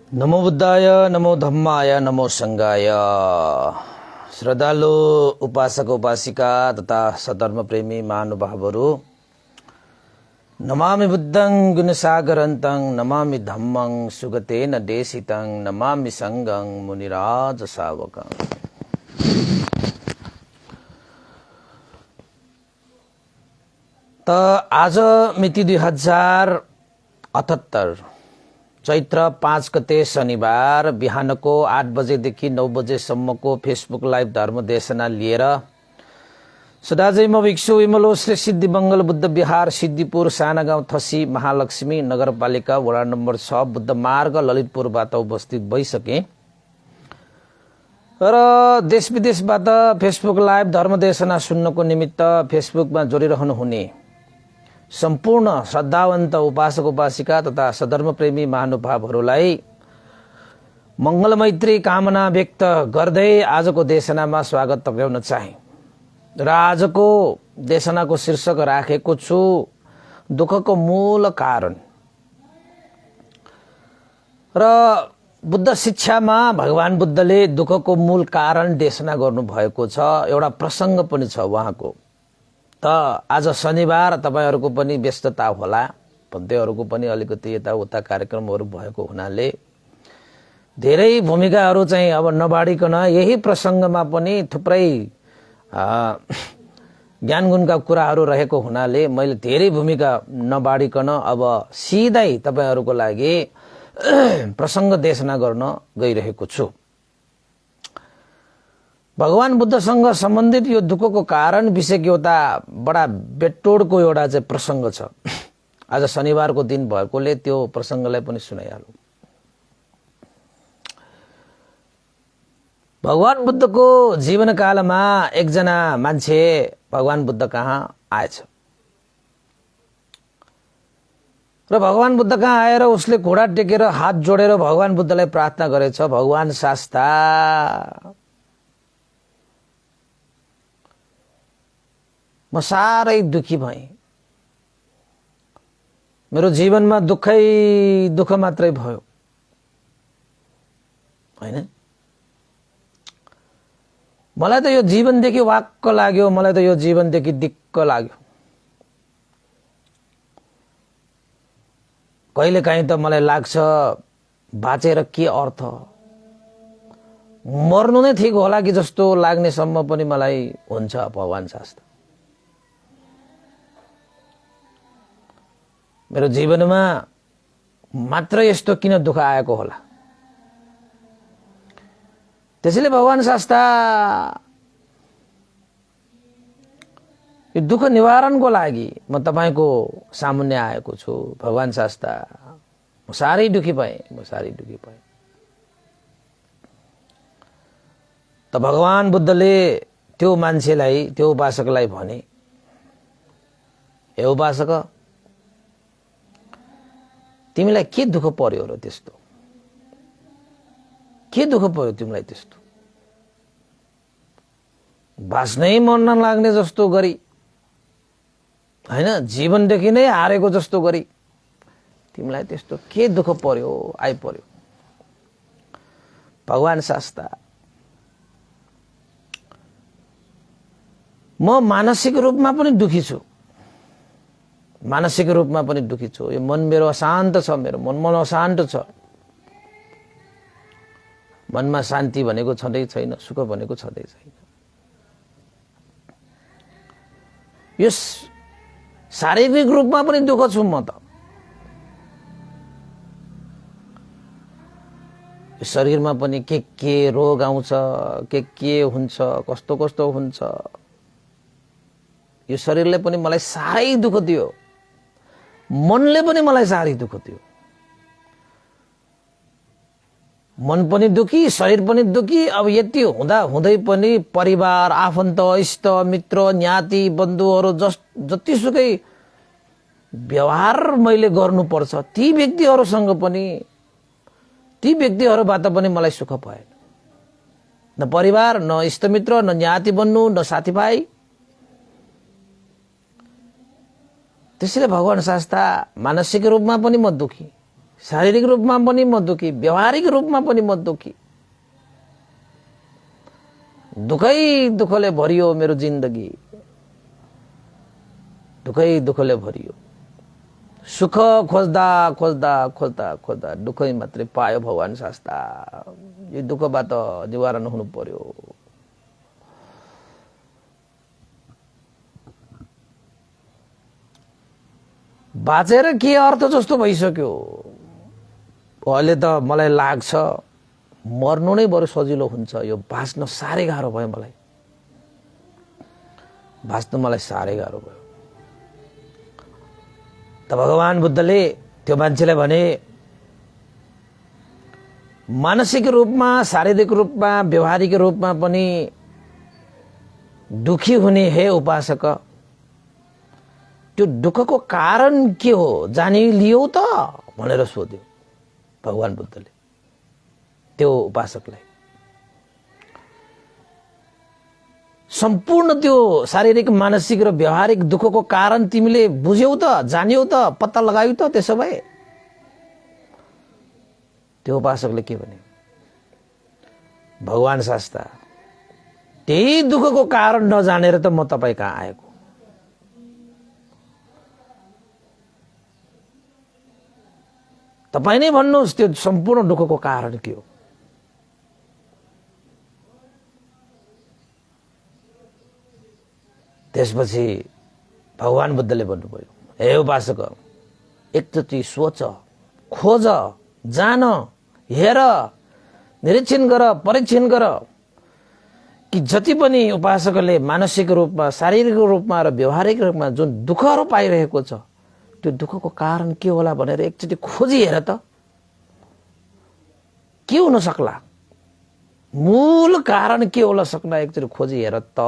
नमो बुद्धाय, नमो धम्माय, नमो संघाय। श्रद्धालु उपासक उपासिका तथा सधर्म प्रेमी महानुभावहरू, नमामि बुद्धं गुणसागरन्तं, नमामि धम्मं सुगतेन देशितं, नमामि संघं मुनिराज सावकं। त आज मिति 2078 चैत्र 5 गते शनिबार बिहानको 8 बजेदेखि 9 बजेसम्मको फेसबुक लाइभ धर्म देशना लिएर सदाजै म भिक्षु विमलो श्री सिद्धि मङ्गल बुद्ध विहार सिद्धिपुर साना गाउँ थसी महालक्ष्मी नगरपालिका वडा नम्बर 6 बुद्ध मार्ग ललितपुरबाट उपस्थित भइसके र देश विदेशबाट फेसबुक लाइभ धर्म देशना सुन्नको निमित्त फेसबुकमा जोडिरहनु हुने सम्पूर्ण श्रद्धावन्त उपासक उपासिका तथा सधर्म प्रेमी महानुभावहरूलाई मंगल मैत्री कामना व्यक्त गर्दै आजको देशनामा स्वागत टक्राउन चाहे र आजको देशनाको शीर्षक राखेको छु दुःखको मूल कारण। र बुद्ध शिक्षामा भगवान बुद्धले दुःखको मूल कारण देशना गर्नुभएको छ। एउटा प्रसंग पनि छ उहाँको। त आज शनिबार तपाईहरुको पनि व्यस्तता होला, भन्दैहरुको पनि अलिकति यताउता कार्यक्रमहरु भएको हुनाले धेरै भूमिकाहरु चाहिँ अब नबाडिकन यही प्रसंगमा पनि थुप्रै ज्ञान गुणका कुराहरु रहेको हुनाले मैले धेरै भूमिका नबाडिकन अब सिधै तपाईहरुको लागि प्रसंग देशना गर्न गइरहेको छु। भगवान बुद्धसँग सम्बन्धित यो दुःखको कारण विषयको एउटा बडा बेटोडको एउटा चाहिँ प्रसंग छ। आज शनिबारको दिन भएकोले त्यो प्रसंगलाई पनि सुनाइहालौं। भगवान बुद्धको जीवनकालमा एकजना मान्छे भगवान बुद्ध कहाँ आएछ र भगवान बुद्ध कहाँ आएर उसले घोडा टेकेर हात जोडेर भगवान बुद्धलाई प्रार्थना गरेछ, भगवान शास्ता म सारै दुखी भएँ, मेरो जीवनमा दुःखै दुःख मात्रै भयो हैन। मलाई त यो जीवनदेखि वाक्क लाग्यो, मलाई त यो जीवनदेखि दिक्क लाग्यो। कहिलेकाहीँ त मलाई लाग्छ बाँचेर के अर्थ, मर्नु नै ठीक होला कि जस्तो लाग्ने सम्म पनि मलाई हुन्छ। भगवान शास्त्र मेरो जीवनमा मात्र यस्तो किन दुःख आएको होला। त्यसैले भगवान शास्ता यो दुःख निवारणको लागि म तपाईको सामुन्ने आएको छु। भगवान शास्ता म सारै दुखी भएँ, म सारै दुखी भएँ। त भगवान बुद्धले त्यो मान्छेलाई, त्यो उपासकलाई भने, ए उपासक तिमीलाई के दुःख पर्यो र त्यस्तो, के दुःख पर्यो तिमीलाई त्यस्तो, बाँच्नै मन नलाग्ने जस्तो गरी हैन, जीवनदेखि नै हारेको जस्तो गरी तिमीलाई त्यस्तो के दुःख पर्यो, आइपर्यो। भगवान शास्ता म मानसिक रूपमा पनि दुखी छु, मानसिक रूपमा पनि दुखी छु। यो मन मेरो अशान्त छ, मेरो मन अशान्त छ। मनमा शान्ति भनेको छँदै छैन, सुख भनेको छँदै छैन। यो शारीरिक रूपमा पनि दुःख छु म त। यो शरीरमा पनि के रोग आउँछ, के हुन्छ, कस्तो कस्तो हुन्छ। यो शरीरले पनि मलाई साह्रै दुःख दियो, मनले पनि मलाई साह्रै दुःख दियो। मन पनि दुखी, शरीर पनि दुखी। अब यति हुँदा हुँदै पनि परिवार, आफन्त, इष्ट मित्र, ज्ञाति बन्धुहरू जतिसुकै व्यवहार मैले गर्नुपर्छ, ती व्यक्तिहरूसँग पनि, ती व्यक्तिहरूबाट पनि मलाई सुख भएन। न परिवार, न इष्टमित्र, न ज्ञाति बन्नु, न साथीभाइ। त्यसैले भगवान शास्ता मानसिक रूपमा पनि म दुखी, शारीरिक रूपमा पनि म दुखी, व्यवहारिक रूपमा पनि म दुखी। दुखै दुखले भरियो मेरो जिन्दगी, दुखै दुखले भरियो। सुख खोज्दा खोज्दा खोज्दा खोज्दा दुखै मात्रै पायो भगवान शास्ता। यो दुखबाट निवारण हुनु पर्यो। बाँचेर के अर्थ जस्तो भइसक्यो। अहिले त मलाई लाग्छ मर्नु नै बरु सजिलो हुन्छ। यो बाँच्न साह्रै गाह्रो भयो मलाई, बाँच्नु मलाई साह्रै गाह्रो भयो। त भगवान बुद्धले त्यो मान्छेलाई भने मानसिक रूपमा, शारीरिक रूपमा, व्यवहारिक रूपमा पनि दुखी हुने हे उपासक, त्यो दुःखको कारण के हो जानिलियौ त भनेर सोध्यो भगवान बुद्धले त्यो उपासकलाई। सम्पूर्ण त्यो शारीरिक, मानसिक र व्यवहारिक दुःखको कारण तिमीले बुझ्यौ त, जान्यौ त, पत्ता लगायौ त? त्यसो भए त्यो उपासकले के भने, भगवान शास्ता त्यही दुःखको कारण नजानेर त म तपाईँ कहाँ आएको। तपाईँ नै भन्नुहोस् त्यो सम्पूर्ण दुःखको कारण के हो? त्यसपछि भगवान बुद्धले भन्नुभयो, हे उपासक, एकचोटि सोच, खोज, जान, हेर, निरीक्षण गर, परीक्षण गर कि जति पनि उपासकले मानसिक रूपमा, शारीरिक रूपमा र व्यवहारिक रूपमा जुन दुःखहरू पाइरहेको छ त्यो दुःखको कारण के होला भनेर एकचोटि खोजी हेर त। के हुन सक्ला? मूल कारण के होला सक्ला? एकचोटि खोजी हेर त।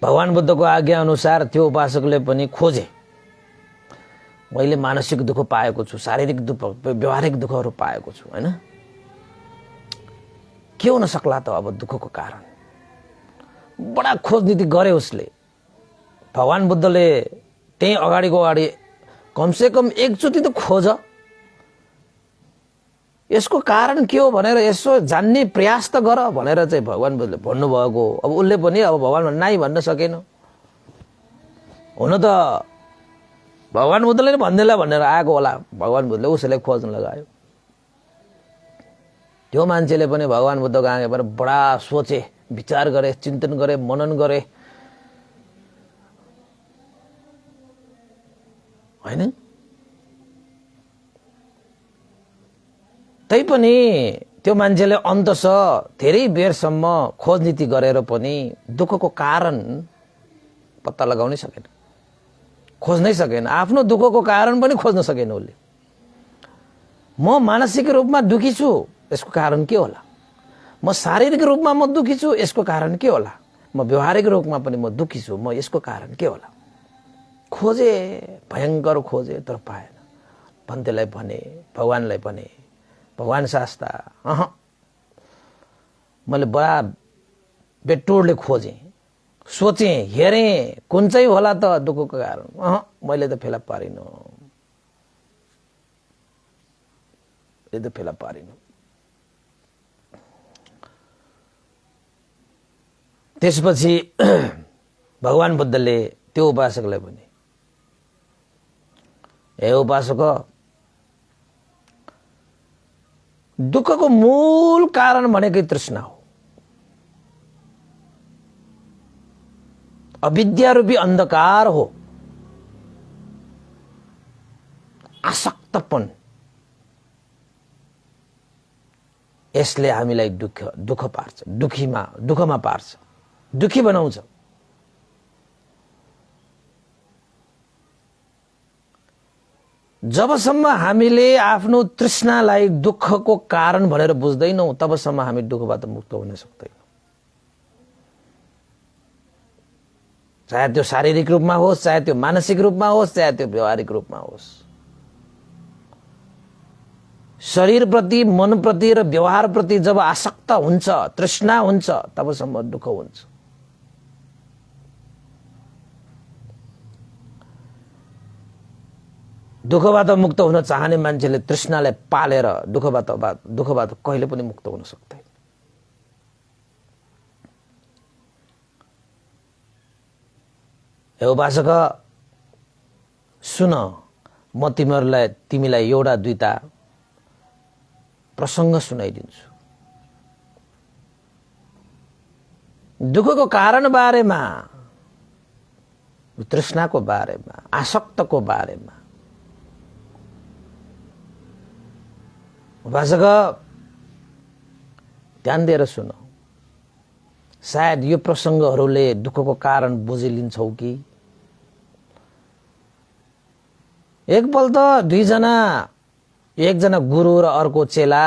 भगवान बुद्धको आज्ञा अनुसार त्यो उपासकले पनि खोजे। मैले मानसिक दुःख पाएको छु, शारीरिक दुःख, व्यवहारिक दुःखहरू पाएको छु, हैन? के हुन सक्ला त अब दुःखको कारण? बडा खोजनीति गरे उसले। भगवान बुद्धले त्यही अगाडिको अगाडि कमसेकम एकचोटि त खोज, यसको कारण के हो भनेर यसो जान्ने प्रयास त गर भनेर चाहिँ भगवान बुद्धले भन्नुभएको। अब उसले पनि अब भगवान नाइ भन्न सकेन। हुन त भगवान बुद्धले नै भन्दैला भनेर आएको होला। भगवान बुद्धले उसैलाई खोज्न लगायो। त्यो मान्छेले पनि भगवान बुद्धको आगेबाट बडा सोचे, विचार गरे, चिन्तन गरे, मनन गरे, हैन? तैपनि त्यो मान्छेले अन्ततः धेरै बेरसम्म खोजनीति गरेर पनि दुःखको कारण पत्ता लगाउनै सकेन, खोज्नै सकेन। आफ्नो दुःखको कारण पनि खोज्न सकेन उसले। म मानसिक रूपमा दुखी छु, यसको कारण के होला? म शारीरिक रूपमा म दुखी छु, यसको कारण के होला? म व्यवहारिक रूपमा पनि म दुखी छु, म यसको कारण के होला? खोजे, भयंकर खोजे, तर पाएन। भन्तेलाई भने, भगवानलाई भने, भगवान शास्ता मैले बडा बेटोडले खोजेँ, सोचेँ, हेरेँ, कुन चाहिँ होला त दुःखको कारण? मैले त फेला पारिन, यो त फेला पारिन। त्यसपछि भगवान बुद्धले त्यो उपासकलाई भने, हे उपासक, दुःखको मूल कारण भनेकै तृष्णा हो। अविद्या रूपी अन्धकार हो, आसक्तपन। यसले हामीलाई दुःख पार्छ, दुःखमा पार्छ, दुखी बनाउँछ। जबसम्म हामीले आफ्नो तृष्णालाई दुःखको कारण भनेर बुझ्दैनौं तबसम्म हामी दुःखबाट मुक्त हुन सक्दैनौं। चाहे त्यो शारीरिक रूपमा होस्, चाहे त्यो मानसिक रूपमा होस्, चाहे त्यो व्यवहारिक रूपमा होस्। शरीर प्रति, मन प्रति र व्यवहार प्रति जब आसक्त हुन्छ, तृष्णा हुन्छ, तबसम्म दुःख हुन्छ। दुःखबाट मुक्त हुन चाहने मान्छेले तृष्णालाई पालेर दुःखबाट कहिले पनि मुक्त हुन सक्दैन। हे उपासक सुन, म तिमीलाई एउटा दुईटा प्रसङ्ग सुनाइदिन्छु। दुःखको कारण बारेमा, तृष्णाको बारेमा, आसक्तको बारेमा। उपासक ध्यान दिएर सुन, सायद यो प्रसङ्गहरूले दुःखको कारण बुझिलिन्छौ कि। एकपल्ट एकजना गुरु र अर्को चेला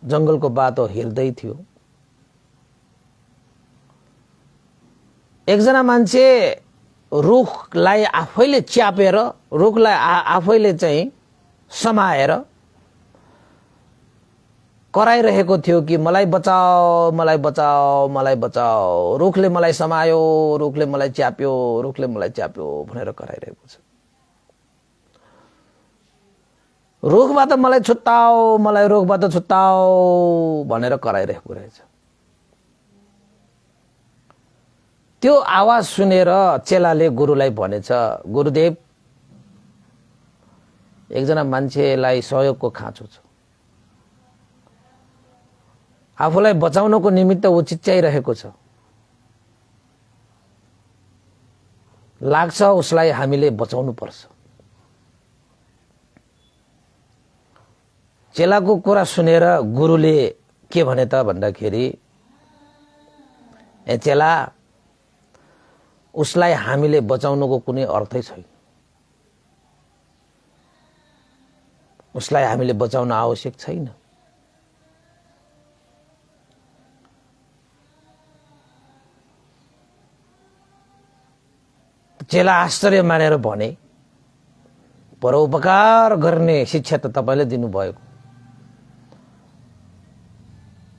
जंगलको बाटो हिँड्दै थियो। एकजना मान्छे रुखलाई आफैले च्यापेर, रुखलाई आफैले चाहिँ समाएर कराइरहेको थियो कि मलाई बचाओ, मलाई बचाओ, मलाई बचाओ, रुखले मलाई समायो, रुखले मलाई च्याप्यो, रुखले मलाई च्याप्यो भनेर कराइरहेको छ। रुखबाट मलाई छुट्टाओ, मलाई रुखबाट छुट्टाओ भनेर कराइरहेको रहेछ। त्यो आवाज सुनेर चेलाले गुरुलाई भनेछ, गुरुदेव, एकजना मान्छेलाई सहयोगको खाँचो छ, आफूलाई बचाउनको निमित्त ऊ चिच्याइरहेको छ, लाग्छ उसलाई हामीले बचाउनु पर्छ। चेलाको कुरा सुनेर गुरुले के भने त भन्दाखेरि, ए चेला, उसलाई हामीले बचाउनुको कुनै अर्थै छैन, उसलाई हामीले बचाउन आवश्यक छैन। चेला आश्चर्य मानेर भने, परोपकार गर्ने शिक्षा त तपाईले दिनुभएको।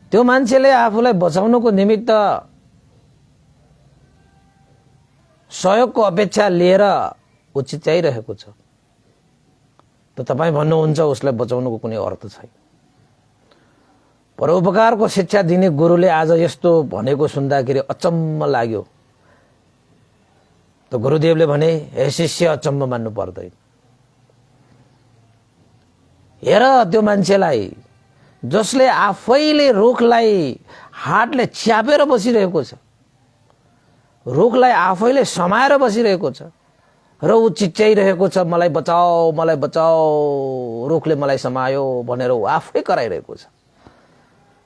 त्यो मान्छेले आफूलाई बचाउनको निमित्त सहयोगको अपेक्षा लिएर ऊ चिच्याइरहेको छ, त तपाईँ भन्नुहुन्छ उसलाई बचाउनुको कुनै अर्थ छैन। परोपकारको शिक्षा दिने गुरुले आज यस्तो भनेको सुन्दाखेरि अचम्म लाग्यो। त गुरुदेवले भने, हे शिष्य, अचम्म मान्नु पर्दैन। हेर त्यो मान्छेलाई जसले आफैले रुखलाई हातले च्यापेर बसिरहेको छ, रुखलाई आफैले समाएर बसिरहेको छ र ऊ चिच्याइरहेको छ, मलाई बचाओ, मलाई बचाओ, रुखले मलाई समायो भनेर ऊ आफै कराइरहेको छ।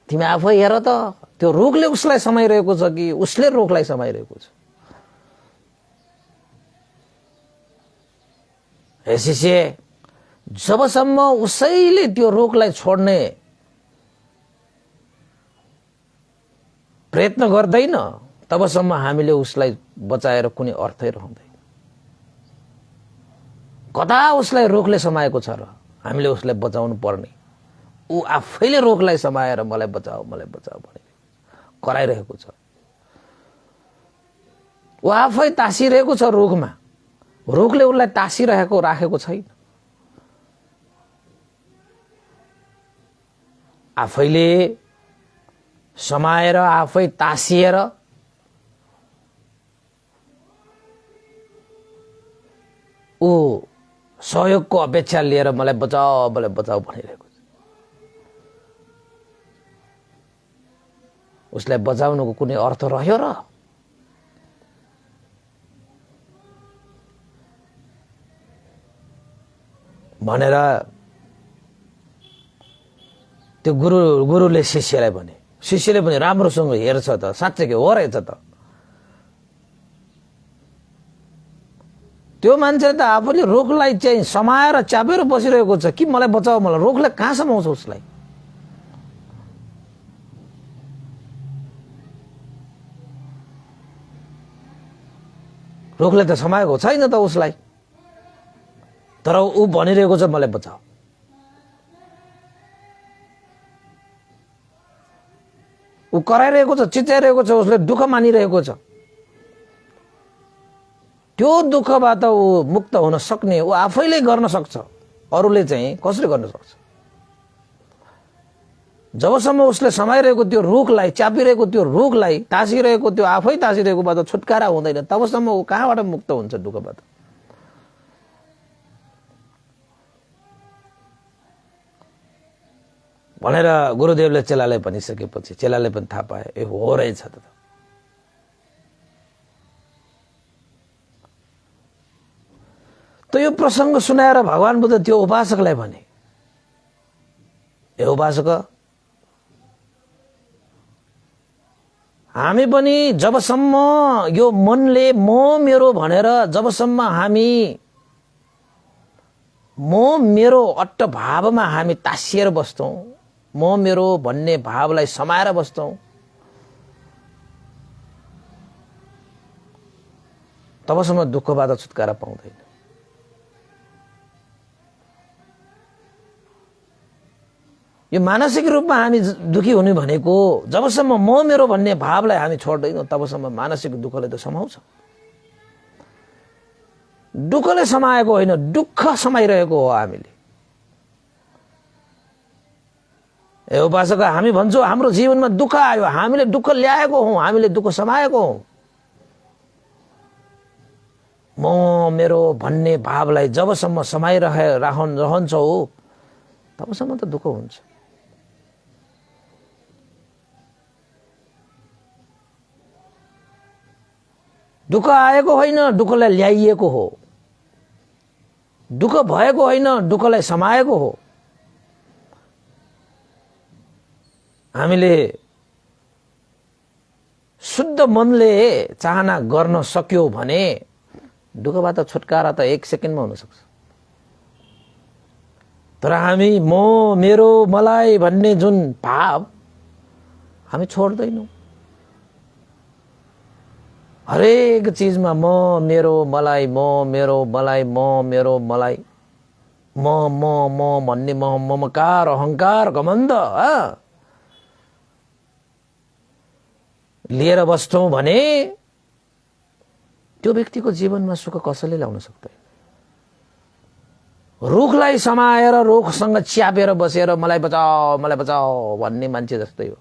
तिमी आफै हेर त, त्यो रुखले उसलाई समाइरहेको छ कि उसले रुखलाई समाइरहेको छ। हे शिष्य, जबसम्म उसैले त्यो रुखलाई छोड्ने प्रयत्न गर्दैन तबसम्म हामीले उसलाई बचाएर कुनै अर्थै रहँदैन। कता उसलाई रुखले समाएको छ र हामीले उसलाई बचाउनु पर्ने, ऊ आफैले रुखलाई समाएर मलाई बचाओ, मलाई बचाओ भने कराइरहेको छ। ऊ आफै तासिरहेको छ रुखमा, रुखले उसलाई राखेको छैन। आफैले समाएर, आफै तासिएर ऊ सहयोगको अपेक्षा लिएर मलाई बचाओ, मलाई बचाओ भनिरहेको छ। उसलाई बचाउनुको कुनै अर्थ रह्यो र? भनेर त्यो गुरुले शिष्यलाई भने, शिष्यले पनि राम्रोसँग हेर्छ त, साँच्चै के हो रहेछ त। त्यो मान्छे त आफूले रुखलाई चाहिँ समाएर च्यापेर बसिरहेको छ कि मलाई बचाओ, मलाई, रुखले कहाँ समाउँछ उसलाई? रुखले त समाएको छैन त उसलाई, तर ऊ भनिरहेको छ मलाई बचाओ। ऊ कराइरहेको छ, चिच्याइरहेको छ, उसले दुःख मानिरहेको छ। त्यो दुःखबाट ऊ मुक्त हुन सक्ने ऊ आफैले गर्न सक्छ। अरूले चाहिँ कसरी गर्न सक्छ? जबसम्म उसले समाइरहेको त्यो रुखलाई, च्यापिरहेको त्यो रुखलाई, टाँसिरहेको त्यो आफै टाँसिरहेकोबाट छुटकारा हुँदैन, तबसम्म ऊ कहाँबाट मुक्त हुन्छ दुःखबाट? भनेर गुरुदेवले चेलालाई भनिसकेपछि चेलाले पनि थाहा पाए, ए हो रहेछ त। त यो प्रसङ्ग सुनाएर भगवान बुद्ध त्यो उपासकलाई भने, ए उपासक, हामी पनि जबसम्म यो मनले म मेरो भनेर जबसम्म हामी म मेरो अट्ट भावमा हामी तासिएर बस्छौं, म मेरो भन्ने भावलाई समाएर बस्छौं, तबसम्म दुःखबाट छुटकारा पाउँदैन। यो मानसिक रूपमा हामी दुखी हुने भनेको जबसम्म म मेरो भन्ने भावलाई हामी छोड्दैनौँ तबसम्म मानसिक दुःखले त समाउँछ। दुःखले समाएको होइन, दुःख समाइरहेको हो हामीले। ए उपासक, हामी भन्छौँ हाम्रो जीवनमा दुःख आयो, हामीले दुःख ल्याएको हौं, हामीले दुःख समाएको हौं। म मेरो भन्ने भावलाई जबसम्म रहन्छौ तबसम्म त दुःख हुन्छ। दुःख आएको होइन, दुःखलाई ल्याइएको हो। दुःख भएको होइन, दुःखलाई समाएको हो। हामीले शुद्ध मनले चाहना गर्न सक्यो भने दुःखबाट छुटकारा त 1 सेकेन्डमा हुन सक्छ। तर हामी म मेरो मलाई भन्ने जुन भाव हामी छोड्दैनौं। हरेक चीजमा म मेरो मलाई, म मेरो मलाई, म मेरो मलाई, म भन्ने ममकार, अहंकार, घमण्ड लिएर बस्छौं भने त्यो व्यक्तिको जीवनमा सुख कसैले ल्याउन सक्दैन। रुखलाई समाएर रुखसँग च्यापेर बसेर मलाई बचाओ भन्ने मान्छे जस्तै हो।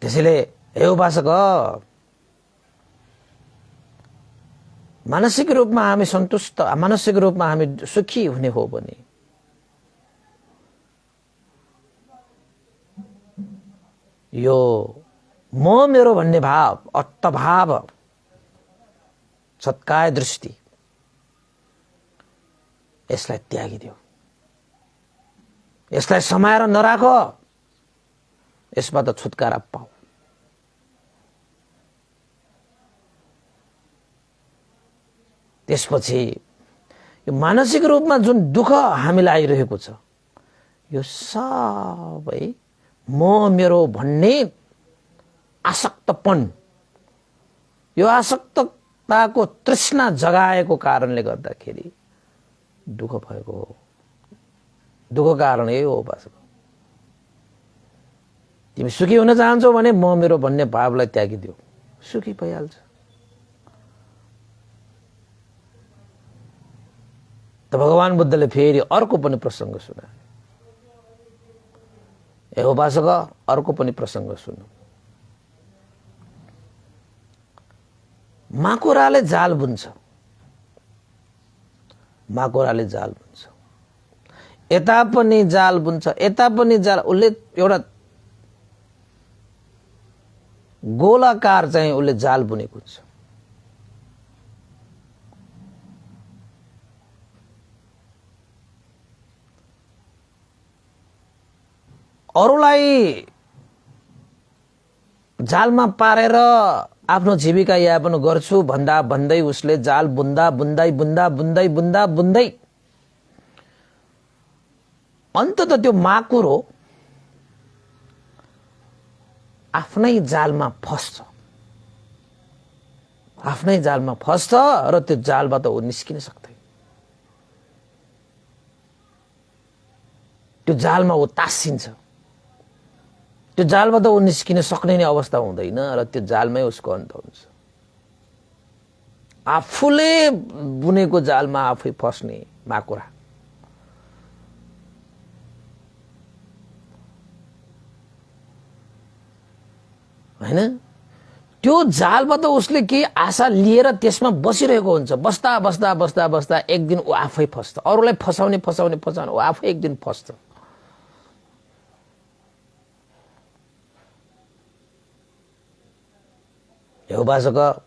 त्यसैले हे उपासक, मानसिक रूपमा हामी सन्तुष्ट, मानसिक रूपमा हामी सुखी हुने हो भने यो म मेरो भन्ने भाव, अट्टभाव, सत्काय दृष्टि, यसलाई त्यागिदेऊ। यसलाई समाएर नराख, यसबाट छुटकारा पाऊ। त्यसपछि यो मानसिक रूपमा जुन दुःख हामीलाई आइरहेको छ, यो सबै म मेरो भन्ने आसक्तपन, यो आसक्तताको तृष्णा जगाएको कारणले गर्दाखेरि दुःख भएको हो। दुःखको कारण यही हो उपासक। तिमी सुखी हुन चाहन्छौ भने म मेरो भन्ने भावलाई त्यागिदेऊ, सुखी भइहाल्छ। त भगवान बुद्धले फेरि अर्को पनि प्रसङ्ग सुनाए। ए उपासक, अर्को पनि प्रसङ्ग सुन्नु। माकुराले जाल बुन्छ, माकुराले जाल बुन्छ, यता पनि जाल बुन्छ, यता पनि जाल। उसले एउटा गोलाकार चाहिँ उसले जाल बुनेको हुन्छ। अरूलाई जालमा पारेर आफ्नो जीविका यापन गर्छु भन्दा भन्दै उसले जाल बुन्दा बुन्दै बुन्दा बुन्दै बुन्दा बुन्दै अन्तत त्यो माकुरो आफ्नै जालमा फस्छ, आफ्नै जालमा फस्छ र त्यो जालबाट ऊ निस्किन सक्दैन। त्यो जालमा ऊ तासिन्छ। त्यो जालबाट ऊ निस्किन सक्ने नै अवस्था हुँदैन र त्यो जालमै उसको अन्त हुन्छ। आफूले बुनेको जालमा आफै फस्ने माकुरा। हैन, त्यो जालबाट उसले केही आशा लिएर त्यसमा बसिरहेको हुन्छ। बस्दा बस्दा बस्दा बस्दा एक दिन ऊ आफै फस्छ। अरूलाई फसाउने फसाउने फसाउने ऊ आफै एक दिन फस्छ। हे उपासक,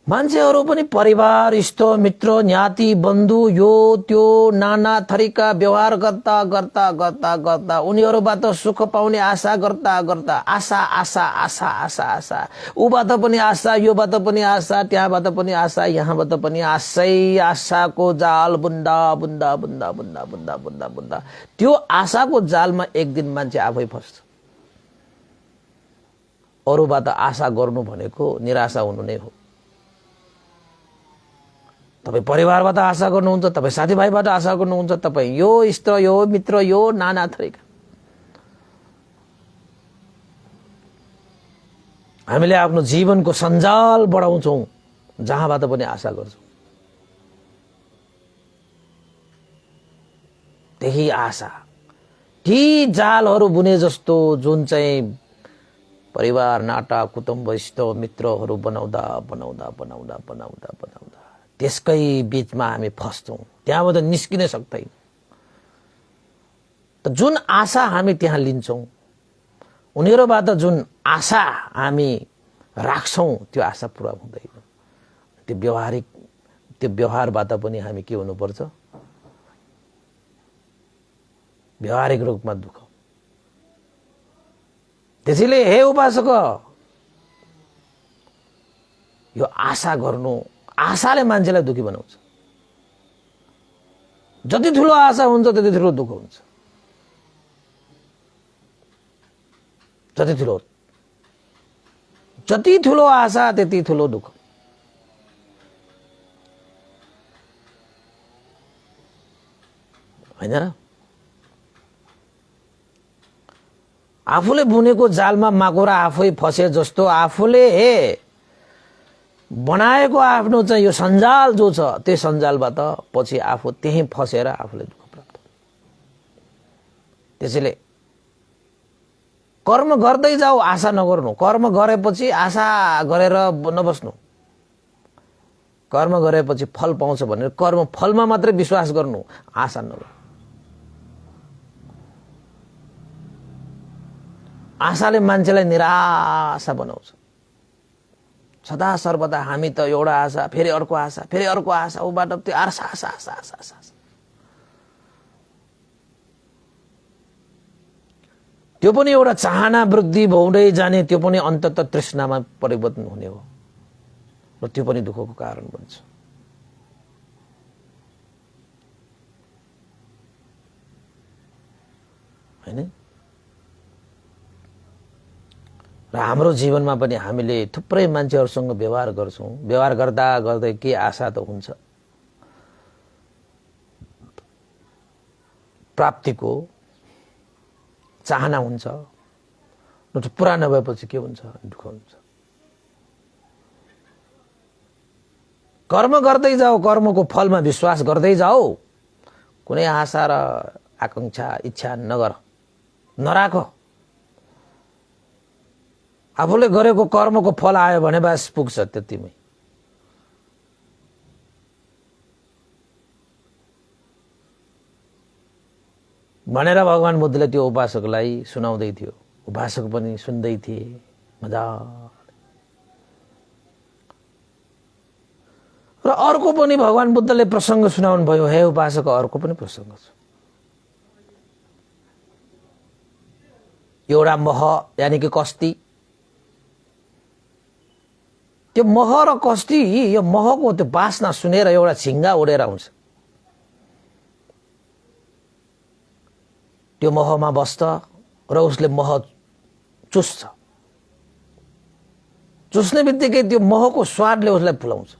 मान्छेहरू पनि परिवार, इष्ट मित्र, ज्ञाति बन्धु यो त्यो नाना थरीका व्यवहार गर्दा गर्दा गर्दा गर्दा उनीहरूबाट सुख पाउने आशा गर्दा गर्दा आशा आशा आशा आशा आशा, उबाट पनि आशा, योबाट पनि आशा, त्यहाँबाट पनि आशा, यहाँबाट पनि आशै आशाको जाल बुन्दा बुन्दा बुन्दा बुन्दा बुन्दा बुन्दा बुन्दा त्यो आशाको जालमा एक दिन मान्छे आफै फस्छ। अरूबाट आशा गर्नु भनेको निराशा हुनु नै हो। तपाईँ परिवारबाट आशा गर्नुहुन्छ, तपाईँ साथीभाइबाट आशा गर्नुहुन्छ, तपाईँ यो इष्ट यो मित्र यो नाना थरीका। हामीले आफ्नो जीवनको सञ्जाल बढाउँछौँ जहाँबाट पनि आशा गर्छौँ। त्यही आशा, ती जालहरू बुने जस्तो जुन चाहिँ परिवार, नाता, कुटुम्ब, इष्ट मित्रहरू बनाउँदा बनाउँदा बनाउँदा बनाउँदा बनाउँदा त्यसकै बीचमा हामी फस्छौँ। त्यहाँबाट निस्किन सक्दैन। त जुन आशा हामी त्यहाँ लिन्छौँ, उनीहरूबाट जुन आशा हामी राख्छौँ, त्यो आशा पुरा हुँदैन। त्यो व्यवहारबाट पनि हामी के हुनुपर्छ? व्यवहारिक रूपमा दुःख। त्यसैले हे उपासक, यो आशा गर्नु, आशाले मान्छेलाई दुखी बनाउँछ। जति ठुलो आशा हुन्छ त्यति ठुलो दुःख हुन्छ। जति ठुलो आशा त्यति ठुलो दुःख। हैन र? आफूले बुनेको जालमा माकुरा आफै फसे जस्तो आफूले बनाएको आफ्नो चाहिँ यो सञ्जाल जो छ, त्यो सञ्जालबाट पछि आफू त्यही फसेर आफूले दुःख प्राप्त। त्यसैले कर्म गर्दै जाऊ, आशा नगर्नु। कर्म गरेपछि आशा गरेर नबस्नु। कर्म गरेपछि फल पाउँछ भनेर कर्म फलमा मात्रै विश्वास गर्नु, आशा नगर्नु। आशाले मान्छेलाई निराशा बनाउँछ। सदा सर्वदा हामी त एउटा आशा, फेरि अर्को आशा, फेरि अर्को आशा, उबाट त्यो आशा आशा आशा आशा आशा। त्यो पनि एउटा चाहना वृद्धि भउँदै जाने, त्यो पनि अन्ततः तृष्णामा परिवर्तन हुने हो र त्यो पनि दुःखको कारण बन्छ। हैन? र हाम्रो जीवनमा पनि हामीले थुप्रै मान्छेहरूसँग व्यवहार गर्छौँ। व्यवहार गर्दा गर्दै के आशा त हुन्छ, प्राप्तिको चाहना हुन्छ। पुरा नभएपछि के हुन्छ? दुःख हुन्छ। कर्म गर्दै जाऊ, कर्मको फलमा विश्वास गर्दै जाऊ। कुनै आशा र आकांक्षा, इच्छा नराख। आफूले गरेको कर्मको फल आयो भने बस पुग्छ त्यतिमै। भनेर भगवान बुद्धले त्यो उपासकलाई सुनाउँदै थियो। उपासक पनि सुन्दै थिए मजा। र अर्को पनि भगवान बुद्धले प्रसङ्ग सुनाउनु भयो। हे उपासक, अर्को पनि प्रसङ्ग छ। एउटा मह यानि कि कस्ती, त्यो मह र कस्ती, यो महको त्यो बास्ना सुनेर एउटा झिङ्गा उडेर आउँछ। त्यो महमा बस्छ र उसले मह चुस्छ। चुस्ने बित्तिकै त्यो महको स्वादले उसलाई फुलाउँछ।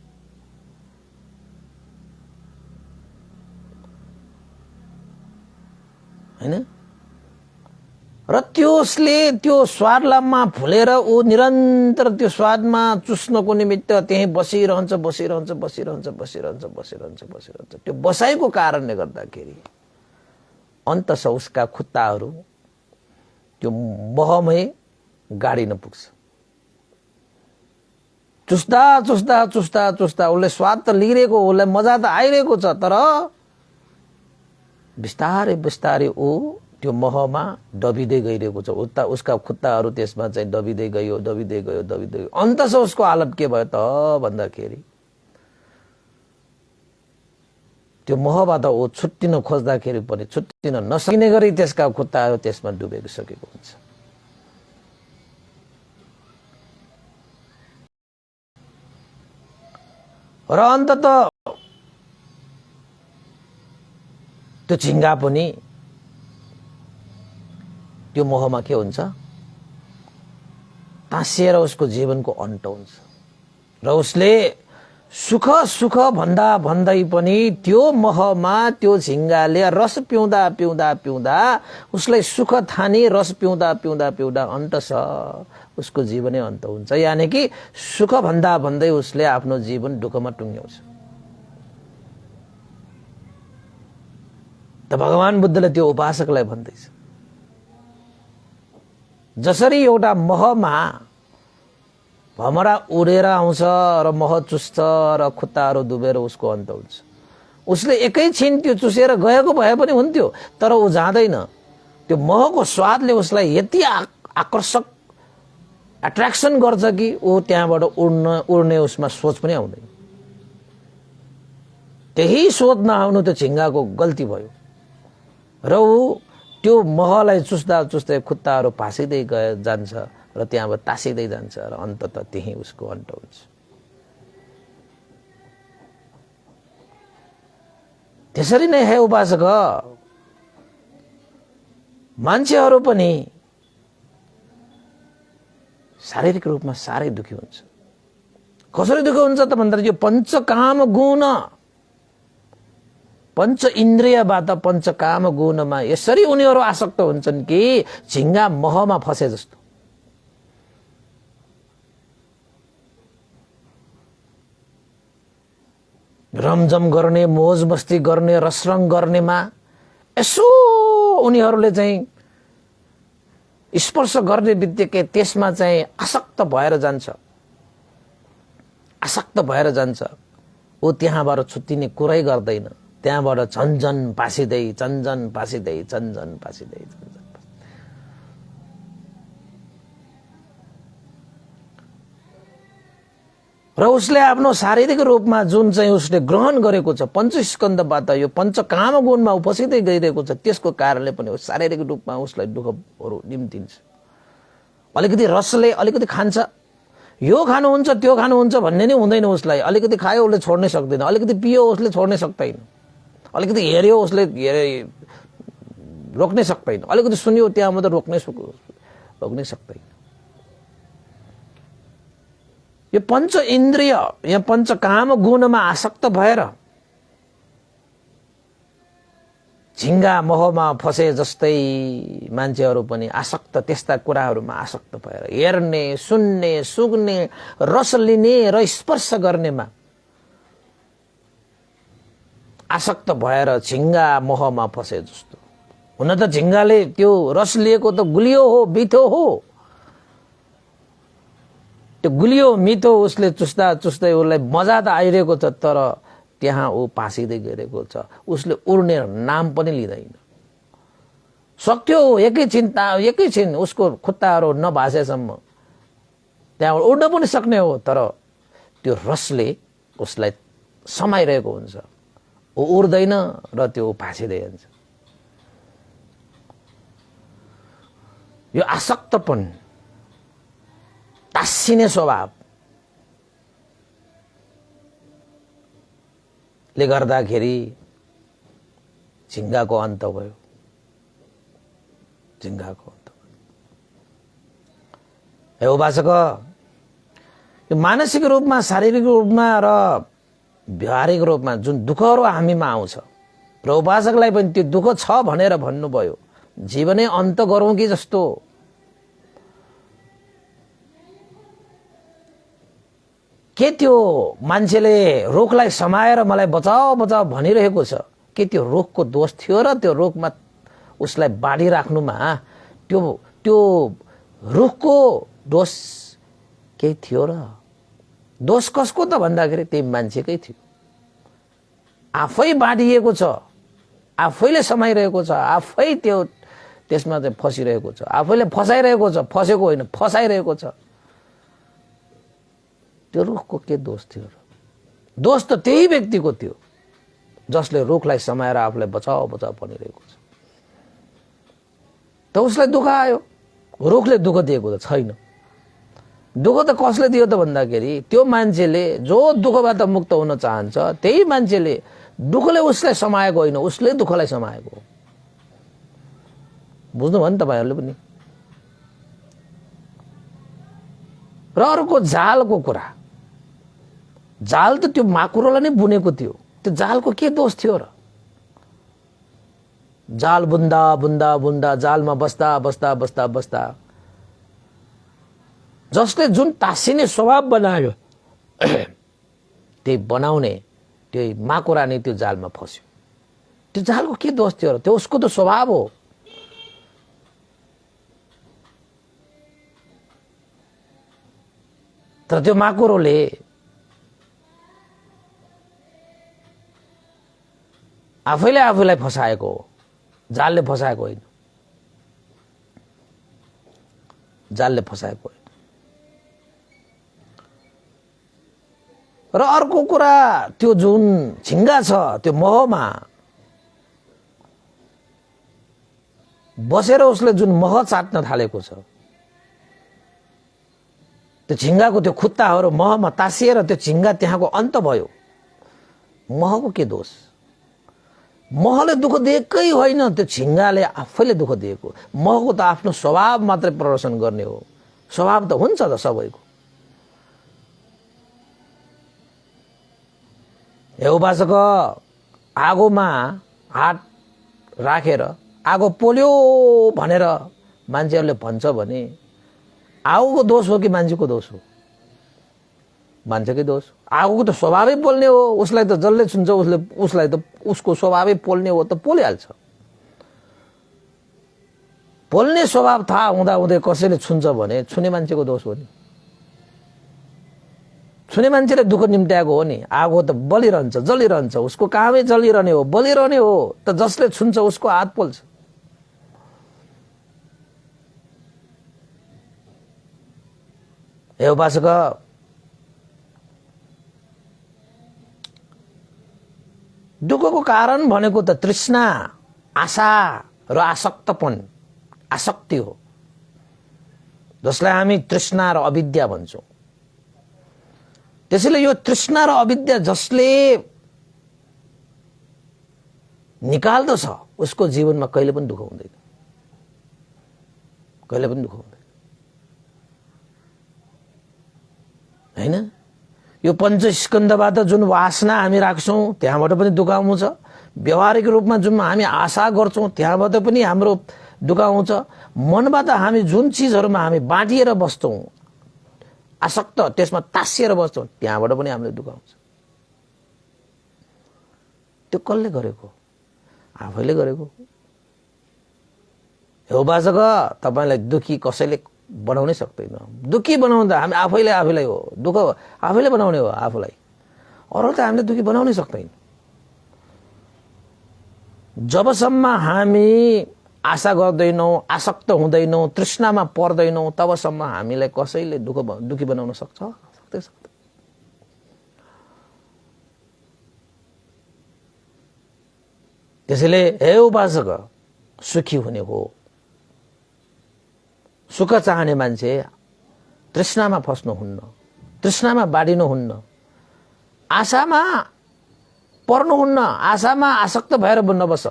हैन? र त्यसले त्यो स्वादमा भुलेर ऊ निरन्तर त्यो स्वादमा चुस्नको निमित्त त्यही बसिरहन्छ। त्यो बसाइको कारणले गर्दाखेरि अन्तत उसका खुट्टाहरू त्यो महमै गाडिन पुग्छ। चुस्दा उसले स्वाद त लिइरहेको, उसलाई मजा त आइरहेको छ, तर बिस्तारै ऊ त्यो महमा दबिँदै गइरहेको छ। उसका खुट्टाहरू त्यसमा चाहिँ दबिँदै गयो। अन्तत उसको हालत के भयो त भन्दाखेरि त्यो महबाट ऊ छुट्टिन खोज्दाखेरि पनि छुट्टिन नसकिने गरी त्यसका खुट्टाहरू त्यसमा डुबिसकेको हुन्छ। र अन्तत त्यो झिङ्गा पनि त्यो मोहमा के हुन्छ, तासिएर उसको जीवनको अन्त हुन्छ। र उसले सुख भन्दै पनि त्यो महमा त्यो झिङ्गाले रस पिउँदा उसलाई सुख ठानी रस पिउँदा अन्तस उसको जीवनै अन्त हुन्छ। यानि कि सुख भन्दै उसले आफ्नो जीवन दुःखमा टुङ्ग्याउँछ। त भगवान बुद्धले त्यो उपासकलाई भन्दैछ, जसरी एउटा महमा भमरा उडेर आउँछ र मह चुस्छ र खुट्टाहरू डुबेर उसको अन्त हुन्छ। उसले एकैछिन त्यो चुसेर गएको भए पनि हुन्थ्यो, तर ऊ जाँदैन। त्यो महको स्वादले उसलाई यति आकर्षक एट्र्याक्सन गर्छ कि ऊ त्यहाँबाट उड्ने उसमा सोच पनि आउँदैन। त्यही सोच नआउनु त्यो झिङ्गाको गल्ती भयो र ऊ त्यो महलाई चुस्दै खुट्टाहरू भाँसिँदै जान्छ र त्यहाँबाट तासिँदै जान्छ र अन्ततः त्यही उसको अन्त हुन्छ। त्यसरी नै हे उपासक, मान्छेहरू पनि शारीरिक रूपमा साह्रै दुखी हुन्छ। कसरी दुखी हुन्छ त भन्दा यो पञ्चकाम गुण, पञ्च इन्द्रियबाट पञ्चकाम गुणमा यसरी उनीहरू आसक्त हुन्छन् कि झिङ्गा महमा फसे जस्तो। रमझम गर्ने, मोज मस्ती गर्ने, रसरङ गर्नेमा यसो उनीहरूले चाहिँ स्पर्श गर्ने बित्तिकै त्यसमा चाहिँ आसक्त भएर जान्छ। ऊ त्यहाँबाट छुट्टिने कुरै गर्दैन। त्यहाँबाट झन्झन पासिँदै र उसले आफ्नो शारीरिक रूपमा जुन चाहिँ उसले ग्रहण गरेको छ पञ्चस्कन्धबाट, यो पञ्चकाम गुणमा उपसिँदै गइरहेको छ, त्यसको कारणले पनि शारीरिक रूपमा उसलाई दुःखहरू निम्तिन्छ। अलिकति रसले अलिकति खान्छ, यो खानुहुन्छ त्यो खानुहुन्छ भन्ने नै हुँदैन उसलाई। अलिकति खायो उसले छोड्नै सक्दैन, अलिकति पियो उसले छोड्नै सक्दैन, अलिकति हेऱ्यो उसले रोक्नै सक्दैन, अलिकति सुन्यो त्यहाँ मात्रै रोक्नै सक्दैन। यो पञ्च इन्द्रिय, यहाँ पञ्चकाम गुणमा आसक्त भएर झिङ्गा महमा फसे जस्तै मान्छेहरू पनि आसक्त, त्यस्ता कुराहरूमा आसक्त भएर हेर्ने, सुन्ने, सुग्ने, रस लिने र स्पर्श गर्नेमा आसक्त भएर झिङ्गा महमा फसे जस्तो। हुन त झिङ्गाले त्यो रस लिएको त गुलियो हो, मिठो हो। त्यो गुलियो मिठो उसले चुस्दै उसलाई मजा त आइरहेको छ, तर त्यहाँ ऊ पासिँदै गइरहेको छ। उसले उड्ने नाम पनि लिँदैन। सक्थ्यो एकैछिन उसको खुट्टाहरू नभासेसम्म त्यहाँबाट उड्न पनि सक्ने हो, तर त्यो रसले उसलाई समाइरहेको हुन्छ। ऊ उड्दैन र त्यो भासिँदै जान्छ। यो आसक्तपन, तासिने स्वभावले गर्दाखेरि झिङ्गाको अन्त भयो। हे उपासक, यो मानसिक रूपमा, शारीरिक रूपमा र व्यवहारिक रूपमा जुन दुःखहरू हामीमा आउँछ, र उपासकलाई पनि त्यो दुःख छ भनेर भन्नुभयो, जीवनै अन्त गरौँ कि जस्तो। के त्यो मान्छेले रोगलाई समाएर मलाई बचाऊ बचाऊ भनिरहेको छ, के त्यो रोगको दोष थियो र त्यो रोगमा उसलाई बाँडिराख्नुमा त्यो त्यो रुखको दोष केही थियो र? दोष कसको त भन्दाखेरि त्यही मान्छेकै थियो। आफै बाँडिएको छ, आफैले समाइरहेको छ, आफै त्यसमा चाहिँ फसिरहेको छ, आफैले फसाइरहेको छ, फसेको होइन फसाइरहेको छ। त्यो रुखको के दोष थियो र? दोष त त्यही व्यक्तिको थियो जसले रुखलाई समाएर आफूलाई बचाऊ बचाऊ भनिरहेको छ। त उसलाई दुःख आयो, रुखले दुःख दिएको त छैन। दुःख त कसले दियो त भन्दाखेरि त्यो मान्छेले जो दुःखबाट मुक्त हुन चाहन्छ, त्यही मान्छेले दुःखले उसलाई समाएको होइन, उसले दुःखलाई समाएको हो। बुझ्नुभयो नि तपाईहरुले पनि। र अर्को जालको कुरा, जाल त त्यो माकुरोलाई नै बुनेको थियो, त्यो जालको के दोष थियो र? जाल बुन्दा बुन्दा बुन्दा जालमा बस्दा बस्दा बस्दा बस्दा जसले जुन टाँसिने स्वभाव बनायो त्यही बनाउने त्यही माकुरा नै त्यो जालमा फस्यो। त्यो जालको के दोष थियो र? त्यो उसको त स्वभाव हो। तर त्यो माकुरोले आफैले आफूलाई फसाएको हो, जालले फसाएको होइन, जालले फसाएको होइन। र अर्को कुरा, त्यो जुन झिंगा छ त्यो महमा बसेर उसले जुन मह चाट्न थालेको छ, त्यो झिंगाको त्यो खुट्टाहरू महमा तासिएर त्यो झिंगा त्यहाँको अन्त भयो। महको के दोष? महले दुःख दिएकै होइन, त्यो झिंगाले आफैले दुःख दिएको। महको त आफ्नो स्वभाव मात्रै प्रदर्शन गर्ने हो, स्वभाव त हुन्छ त सबैको। हे उपासक, आगोमा हात राखेर आगो पोल्यो भनेर मान्छेहरूले भन्छ भने आगोको दोष हो कि मान्छेको दोष हो? मान्छेकै दोष। आगोको त स्वभावै पोल्ने हो, उसलाई त जसले छुन्छ उसलाई त उसको स्वभावै पोल्ने हो, त पोलिहाल्छ। पोल्ने स्वभाव थाहा हुँदा हुँदै कसैले छुन्छ भने छुने मान्छेको दोष हो नि। छुने मान्छेले दुःख निम्त्याएको हो नि। आगो त बलिरहन्छ, जलिरहन्छ, उसको कामै जलिरहने हो, बलिरहने हो, त जसले छुन्छ उसको हात पोल्छ। हे उपासक, दुःखको कारण भनेको त तृष्णा, आशा र आसक्तपन, आसक्ति हो, जसलाई हामी तृष्णा र अविद्या भन्छौं। त्यसैले यो तृष्णा र अविद्या जसले निकाल्दछ उसको जीवनमा कहिले पनि दुःख हुँदैन, कहिले पनि दुःख हुँदैन, हैन? यो पञ्चस्कन्धबाट जुन वासना हामी राख्छौं त्यहाँबाट पनि दुःख आउँछ। व्यवहारिक रूपमा जुन हामी आशा गर्छौं त्यहाँबाट पनि हाम्रो दुःख आउँछ। मनबाट हामी जुन चीजहरुमा हामी बाँडिएर बस्छौं, आसक्त, त्यसमा तासिएर बस्छौं, त्यहाँबाट पनि हामीलाई दुःख आउँछ। त्यो कसले गरेको? आफैले गरेको। हे उपासक, तपाईलाई दुखी कसैले बनाउनै सक्दैन। दुखी बनाउँदा हामी आफैले आफैलाई हो, दुःख आफैले बनाउने हो आफूलाई। अरूले त हामीले दुखी बनाउनै सक्दैन। जबसम्म हामी आशा गर्दैनौं, आसक्त हुँदैनौं, तृष्णामा पर्दैनौं, तबसम्म हामीलाई कसैले दुखी बनाउन सक्छ? सक्दैन। त्यसैले हे उपासक, सुखी हुने हो। सुख चाहने मान्छे तृष्णामा फस्नुहुन्न, तृष्णामा बाडिनुहुन्न, आशामा पर्नुहुन्न, आशामा आसक्त भएर नबस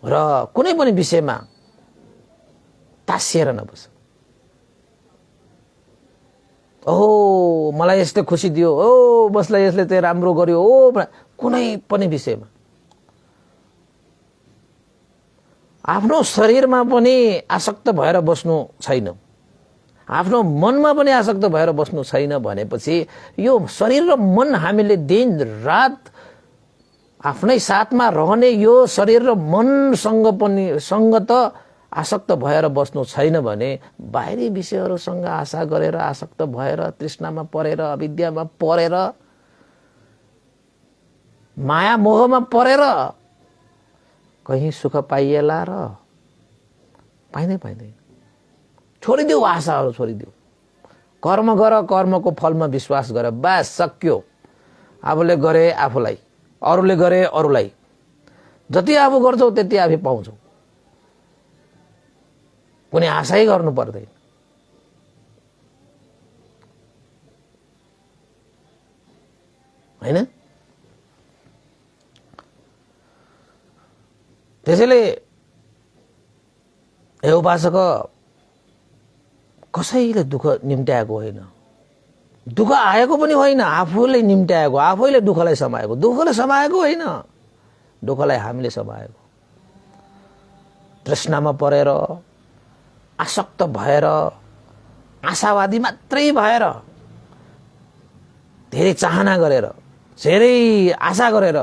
र कुनै पनि विषयमा तासिएर नबस। ओहो मलाई यसले खुसी दियो, ओ बसलाई यसले चाहिँ राम्रो गर्यो, ओ कुनै पनि विषयमा आफ्नो शरीरमा पनि आसक्त भएर बस्नु छैन, आफ्नो मनमा पनि आसक्त भएर बस्नु छैन भनेपछि यो शरीर र मन हामीले दिन रात आफ्नै साथमा रहने यो शरीर र मनसँग पनि सँग त आसक्त भएर बस्नु छैन भने बाहिरी विषयहरूसँग आशा गरेर आसक्त भएर तृष्णामा परेर अविद्यामा परेर माया मोहमा परेर कहीं सुख पाइएला र पाइँदैन। छोडिदेऊ आशाहरू, छोडिदेऊ, कर्म गर, कर्मको फलमा विश्वास गर, बस सक्यो। आफूले गरे आफूलाई, अरूले गरे अरूलाई, जति आफू गर्छौ त्यति आफै पाउँछौ, कुनै आशै गर्नु पर्दैन। हैन? त्यसैले हे उपासक, कसैले दुःख निम्त्याएको होइन, दुःख आएको पनि होइन, आफूले निम्त्याएको, आफैले दुःखलाई समाएको, दुःखले समाएको होइन, दुःखलाई हामीले समाएको। तृष्णामा परेर आसक्त भएर आशावादी मात्रै भएर धेरै चाहना गरेर धेरै आशा गरेर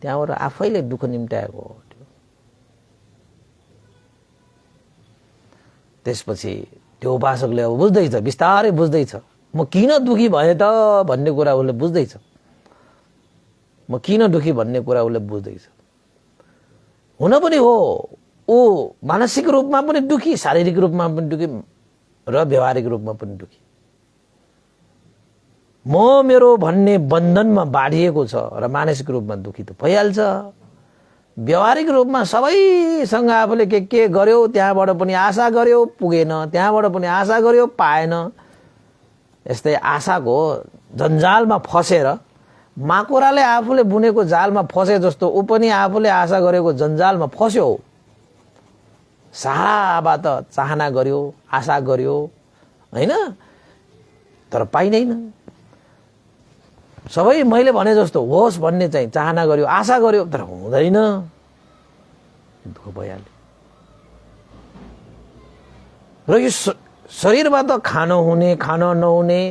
त्यहाँबाट आफैले दुःख निम्त्याएको हो। त्यसपछि त्यो उपासकले अब बुझ्दैछ, बिस्तारै बुझ्दैछ, म किन दुखी भएँ त भन्ने कुरा उसले बुझ्दैछ, म किन दुखी भन्ने कुरा उसले बुझ्दैछ। हुन पनि हो, ऊ मानसिक रूपमा पनि दुखी, शारीरिक रूपमा पनि दुखी र व्यवहारिक रूपमा पनि दुखी। म मेरो भन्ने बन्धनमा बाँधिएको छ र मानसिक रूपमा दुखी त भइहाल्छ। व्यवहारिक रूपमा सबैसँग आफूले के गर्यो, त्यहाँबाट पनि आशा गर्यो पुगेन, त्यहाँबाट पनि आशा गर्यो पाएन। यस्तै आशाको जन्जालमा फसेर माकुराले आफूले बुनेको जालमा फसे जस्तो ऊ पनि आफूले आशा गरेको जन्जालमा फस्यो। साराबाट चाहना गर्यो, आशा गर्यो, हैन, तर पाइँदैन। सबै मैले भने जस्तो होस् भन्ने चाहिँ चाहना गर्यो, आशा गर्यो, तर हुँदैन, दुःख भइहाल्यो। र यो शरीरबाट खान हुने खान नहुने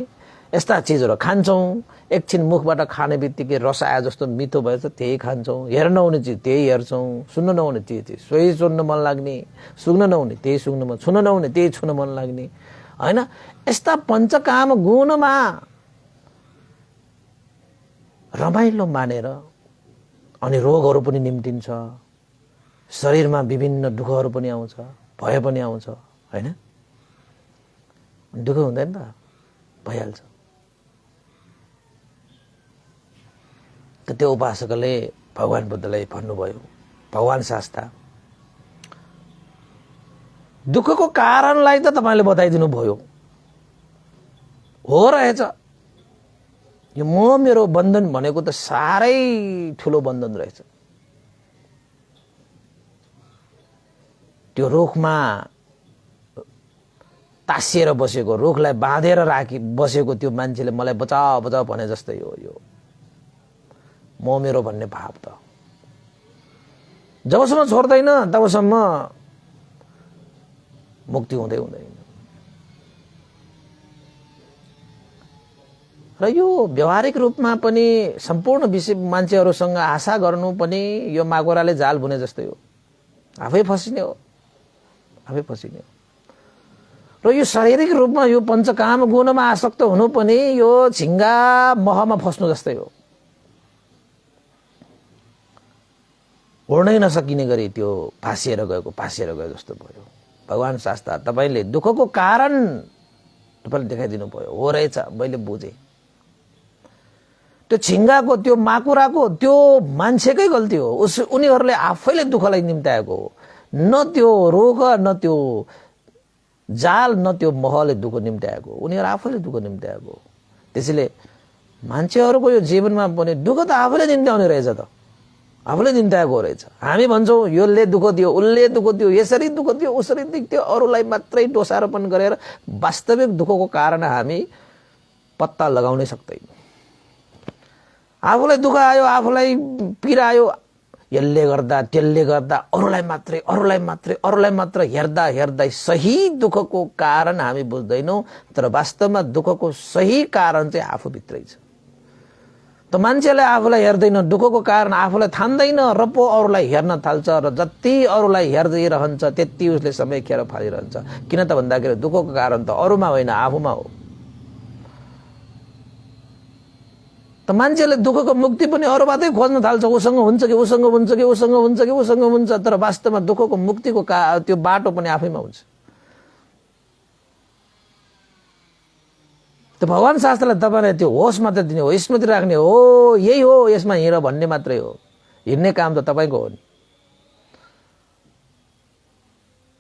यस्ता चिजहरू खान्छौँ, एकछिन मुखबाट खाने बित्तिकै रस आए जस्तो मिठो भएछ त्यही खान्छौँ, हेर्न नहुने चिज त्यही हेर्छौँ, सुन्न नहुने चिज सोही सुन्न मन लाग्ने, सुन्न नहुने त्यही सुन्न मन, छुन नहुने त्यही छुन मन लाग्ने, हैन। यस्ता पञ्चकाम गुणमा रमाइलो मानेर अनि रोगहरू पनि निम्तिन्छ, शरीरमा विभिन्न दुःखहरू पनि आउँछ, भय पनि आउँछ, हैन। दुःख हुँदैन त, भइहाल्छ। त्यो उपासकले भगवान बुद्धलाई भन्नुभयो, भगवान शास्ता, दुःखको कारणलाई त तपाईले बताइदिनु भयो, हो रहेछ, यो म मेरो बन्धन भनेको त साह्रै ठुलो बन्धन रहेछ। त्यो रुखमा तासिएर बसेको, रुखलाई बाँधेर राखी बसेको त्यो मान्छेले मलाई बचाऊ बचाऊ भने जस्तै हो यो म मेरो भन्ने भाव त। जबसम्म छोड्दैन तबसम्म मुक्ति हुँदै हुँदैन। र यो व्यवहारिक रूपमा पनि सम्पूर्ण विषय मान्छेहरूसँग आशा गर्नु पनि यो माकुराले जाल बुने जस्तै हो, आफै फसिने हो, आफै फसिने हो। र यो शारीरिक रूपमा यो पञ्चकाम गुणमा आसक्त हुनु पनि यो झिङ्गा महमा फस्नु जस्तै हो, उड्नै नसकिने गरी त्यो भासिएर गयो जस्तो भयो। भगवान शास्ता, तपाईले दुःखको कारण तपाईले देखाइदिनु भयो, हो रहेछ, मैले बुझेँ। त्यो झिङ्गाको, त्यो माकुराको, त्यो मान्छेकै गल्ती हो, उनीहरूले आफैले दुःखलाई निम्त्याएको हो, न त्यो रोग, न त्यो जाल, न त्यो महले दुःख निम्त्याएको, उनीहरू आफैले दुःख निम्त्याएको। त्यसैले मान्छेहरूको यो जीवनमा पनि दुःख त आफैले निम्त्याउने रहेछ त, आफूले निम्त्याएको रहेछ। हामी भन्छौँ यसले दुःख दियो, उसले दुःख दियो, यसरी दुःख दियो, उसरी दियो, अरूलाई मात्रै दोषारोपण गरेर वास्तविक दुःखको कारण हामी पत्ता लगाउनै सक्दैनौँ। आफूलाई दुःख आयो, आफूलाई पीडा आयो, यसले गर्दा त्यसले गर्दा अरूलाई मात्रै हेर्दा हेर्दै सही दुःखको कारण हामी बुझ्दैनौँ, तर वास्तवमा दुःखको सही कारण चाहिँ आफूभित्रै छ। त मान्छेले आफूलाई हेर्दैन, दुःखको कारण आफूलाई थान्दैन र पो अरूलाई हेर्न थाल्छ, र जति अरूलाई हेर्दै रहन्छ त्यति उसले समय खेर फालिरहन्छ। किन त भन्दाखेरि दुःखको कारण त अरूमा होइन, आफूमा हो। त मान्छेले दुःखको मुक्ति पनि अरूबाटै खोज्न थाल्छ, उसँग हुन्छ कि, तर वास्तवमा दुःखको मुक्तिको त्यो बाटो पनि आफैमा हुन्छ। त भगवान शास्त्रले तपाईँलाई त्यो होस मात्रै दिने हो, स्मृति राख्ने हो, यही हो यसमा हिँड भन्ने मात्रै हो। हिँड्ने काम त तपाईँको हो नि।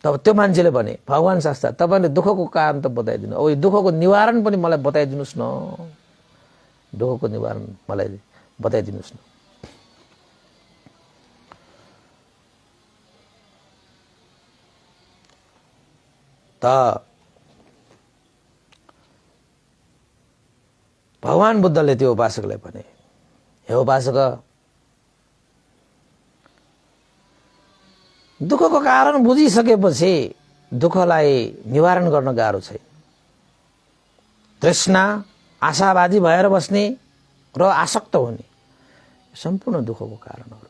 तब त्यो मान्छेले भने भगवान शास्त्र तपाईँले दुःखको कारण त बताइदिनु, अब दुःखको निवारण पनि मलाई बताइदिनुहोस् न, दुःखको निवारण मलाई बताइदिनुहोस् न। त भगवान बुद्धले त्यो उपासकलाई भने, हे उपासक, दुःखको कारण बुझिसकेपछि दुःखलाई निवारण गर्न गाह्रो छैन। तृष्णा, आशावादी भएर बस्ने र आसक्त हुने सम्पूर्ण दुःखको कारणहरू।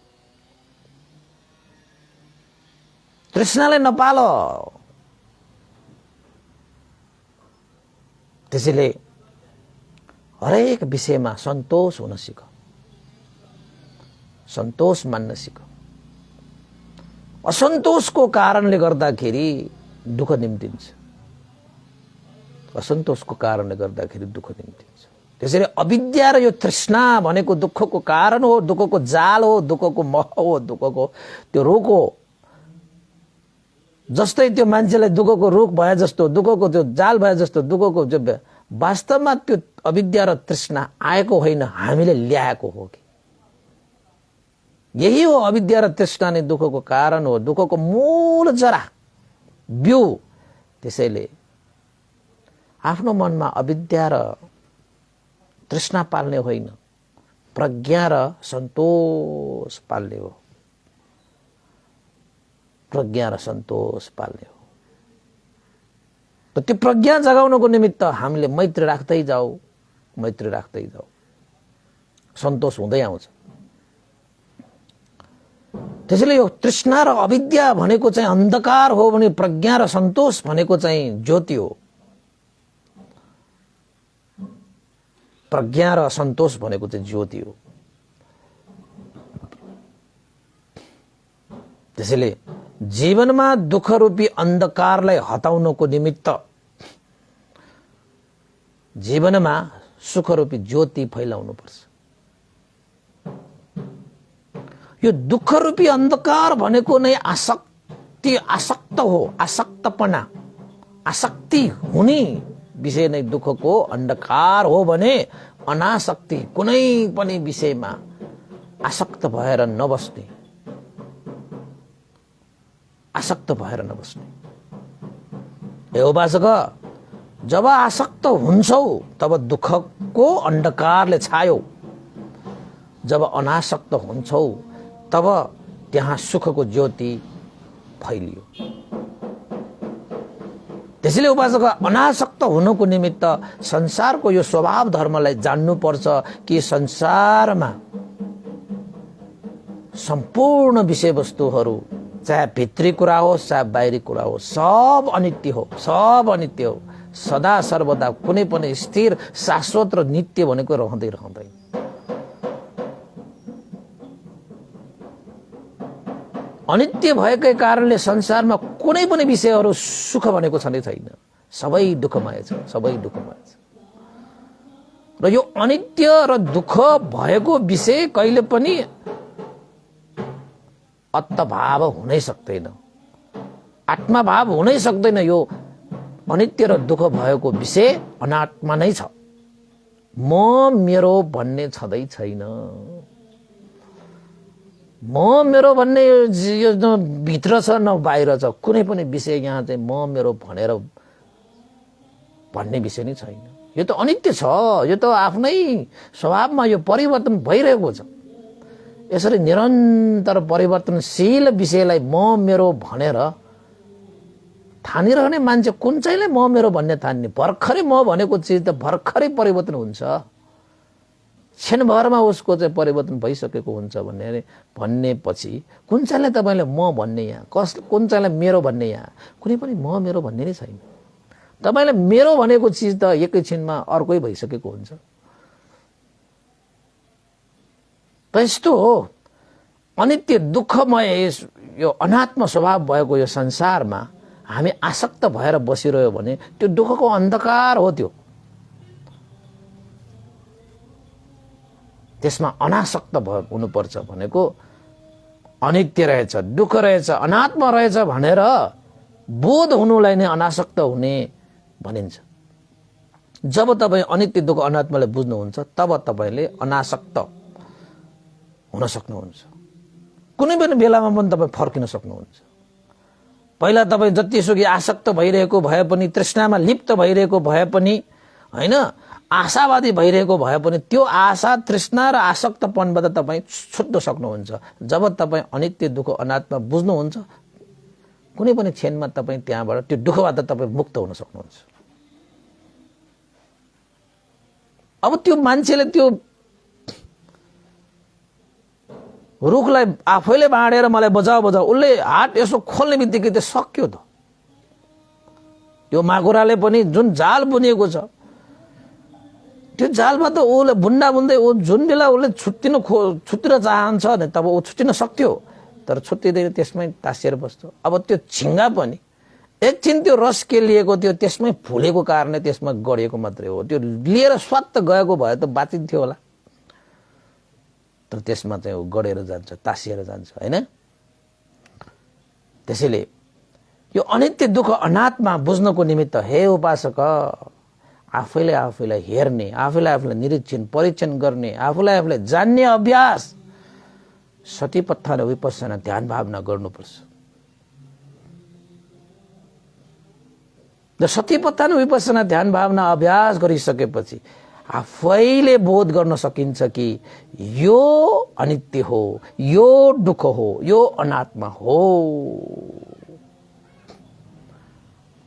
तृष्णालाई नपाल। त्यसैले हरेक विषयमा सन्तोष हुन सिक, सन्तोष मान्न सिक। असन्तोषको कारणले गर्दाखेरि दुःख निम्तिन्छ, असन्तोषको कारणले गर्दाखेरि दुःख निम्तिन्छ। त्यसैले अविद्या र यो तृष्णा भनेको दुःखको कारण हो, दुःखको जाल हो, दुःखको मह हो, दुःखको त्यो रोग हो। जस्तै त्यो मान्छेलाई दुःखको रोग भए जस्तो, दुःखको त्यो जाल भए जस्तो, दुःखको जो वास्तवमा त्यो अविद्या र तृष्णा आएको होइन, हामीले ल्याएको हो कि। यही हो अविद्या र तृष्णा नै दुःखको कारण हो, दुःखको मूल जरा, बिउ। त्यसैले आफ्नो मनमा अविद्या र तृष्णा पाल्ने होइन, प्रज्ञा र सन्तोष पाल्ने हो, प्रज्ञा र सन्तोष पाल्ने हो। त त्यो प्रज्ञा जगाउनको निमित्त हामीले मैत्री राख्दै जाऊ, मैत्री राख्दै जाऊ, सन्तोष हुँदै आउँछ। त्यसैले यो तृष्णा र अविद्या भनेको चाहिँ अन्धकार हो भने प्रज्ञा र सन्तोष भनेको चाहिँ ज्योति हो। प्रज्ञा र सन्तोष भनेको चाहिँ ज्योति हो। त्यसैले जीवनमा दुःखरूपी अन्धकारलाई हटाउनको निमित्त जीवनमा सुखरूपी ज्योति फैलाउनु पर्छ। यो दुःखरूपी अन्धकार भनेको नै आसक्ति, आसक्त हो, आसक्तपना, आसक्ति हुने विषय नै दुःखको अन्धकार हो भने अनासक्ति, कुनै पनि विषयमा आसक्त भएर नबस्ने, आसक्त भएर नबस्ने। हे उपासक, जब आसक्त हुन्छौ तब दुःखको अन्धकारले छायो, जब अनासक्त हुन्छौ तब त्यहाँ सुखको ज्योति फैलियो। त्यसैले उपासक अनासक्त हुनुको निमित्त संसारको यो स्वभाव धर्मलाई जान्नुपर्छ कि संसारमा सम्पूर्ण विषयवस्तुहरू, चाहे भित्री कुरा होस् चाहे बाहिरी कुरा होस्, सब अनित्य हो, सब अनित्य हो। सदा सर्वदा कुनै पनि स्थिर, शाश्वत र नित्य भनेको रहँदै रहँदैन। अनित्य भएकै कारणले संसारमा कुनै पनि विषयहरू सुख भनेको छँदै छैन, सबै दुःखमय छ, सबै दुःखमय छ। र यो अनित्य र दुःख भएको विषय कहिले पनि आत्मभाव हुनै सक्दैन, आत्मभाव हुनै सक्दैन। यो अनित्य र दुःख भएको विषय अनात्मा नै छ, म मेरो भन्ने छँदै छैन। म मेरो भन्ने यो न भित्र छ न बाहिर छ, कुनै पनि विषय यहाँ चाहिँ म मेरो भनेर भन्ने विषय नै छैन। यो त अनित्य छ, यो त आफ्नै स्वभावमा यो परिवर्तन भइरहेको छ। यसरी निरन्तर परिवर्तनशील विषयलाई म मेरो भनेर ठानिरहने मान्छे कुन चाहिँले म मेरो भन्ने ठान्ने? भर्खरै म भनेको चिज त भर्खरै परिवर्तन हुन्छ, क्षणभरमा उसको चाहिँ परिवर्तन भइसकेको हुन्छ भन्ने पछि कुन चाहिँले तपाईँले म भन्ने यहाँ, कुन चाहिँले मेरो भन्ने यहाँ? कुनै पनि म मेरो भन्ने नै छैन। तपाईँले मेरो भनेको चिज त एकैछिनमा अर्कै भइसकेको हुन्छ। यस्तो हो अनित्य दुःखमय यो अनात्म स्वभाव भएको यो संसारमा हामी आसक्त भएर बसिरह्यो भने त्यो दुःखको अन्धकार हो। त्यसमा अनासक्त हुनुपर्छ भनेको अनित्य रहेछ, दुःख रहेछ, अनात्म रहेछ भनेर बोध हुनुलाई नै अनासक्त हुने भनिन्छ। जब तपाईँ अनित्य दुःख अनात्मलाई बुझ्नुहुन्छ तब तपाईँले अनासक्त हुन सक्नुहुन्छ। कुनै पनि बेलामा पनि तपाईँ फर्किन सक्नुहुन्छ। पहिला तपाईँ जतिसुकै आसक्त भइरहेको भए पनि, तृष्णामा लिप्त भइरहेको भए पनि, होइन, आशावादी भइरहेको भए पनि त्यो आशा, तृष्णा र आसक्तपनबाट तपाईँ छुट्न सक्नुहुन्छ। जब तपाईँ अनित्य दुःख अनात्मा बुझ्नुहुन्छ कुनै पनि क्षणमा तपाईँ त्यहाँबाट त्यो दुःखबाट तपाईँ मुक्त हुन सक्नुहुन्छ। अब त्यो मान्छेले त्यो रुखलाई आफैले बाँडेर मलाई बजाऊ उसले हात यसो खोल्ने बित्तिकै त्यो सक्यो त। त्यो माकुराले पनि जुन जाल बुनेको छ त्यो जालमा त उसले बुन्दै ऊ जुन बेला उसले छुट्टिन चाहन्छ नि तब ऊ छुट्टिन सक्थ्यो, तर छुट्टिँदैन, त्यसमै टाँसिएर बस्छ। अब त्यो झिङ्गा पनि एकछिन त्यो रस के लिएको थियो त्यसमै फुलेको कारणले त्यसमा गढेको मात्रै हो। त्यो लिएर स्वात्त गएको भए त बाँचिन्थ्यो होला, तर त्यसमा चाहिँ गढेर जान्छ, तासिएर जान्छ, होइन? त्यसैले यो अनित्य दुःख अनात्मा बुझ्नको निमित्त हे उपासक आफैलाई हेर्ने, आफैलाई निरीक्षण परीक्षण गर्ने, आफूलाई जान्ने अभ्यास सतीपत्था र विपස්සना ध्यान भावना गर्नुपर्छ। र सतीपत्था र विपස්සना ध्यान भावना अभ्यास गरिसकेपछि आफैले बोध गर्न सकिन्छ कि यो अनित्य हो, यो दुःख हो, यो अनात्मा हो।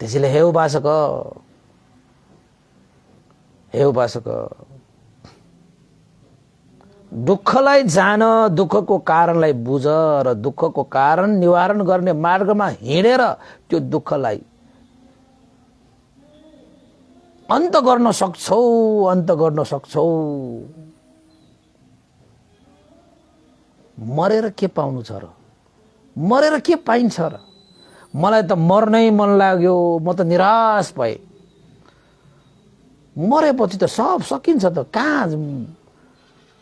त्यसैले हे उपासक दुःखलाई जान, दुःखको कारणलाई बुझ र दुःखको कारण निवारण गर्ने मार्गमा हिँडेर त्यो दुःखलाई अन्त गर्न सक्छौ। मरेर के पाउनु छ र? मरेर के पाइन्छ र? मलाई त मर्नै मन लाग्यो, म त निराश भए। मरेपछि त सब सकिन्छ त, कहाँ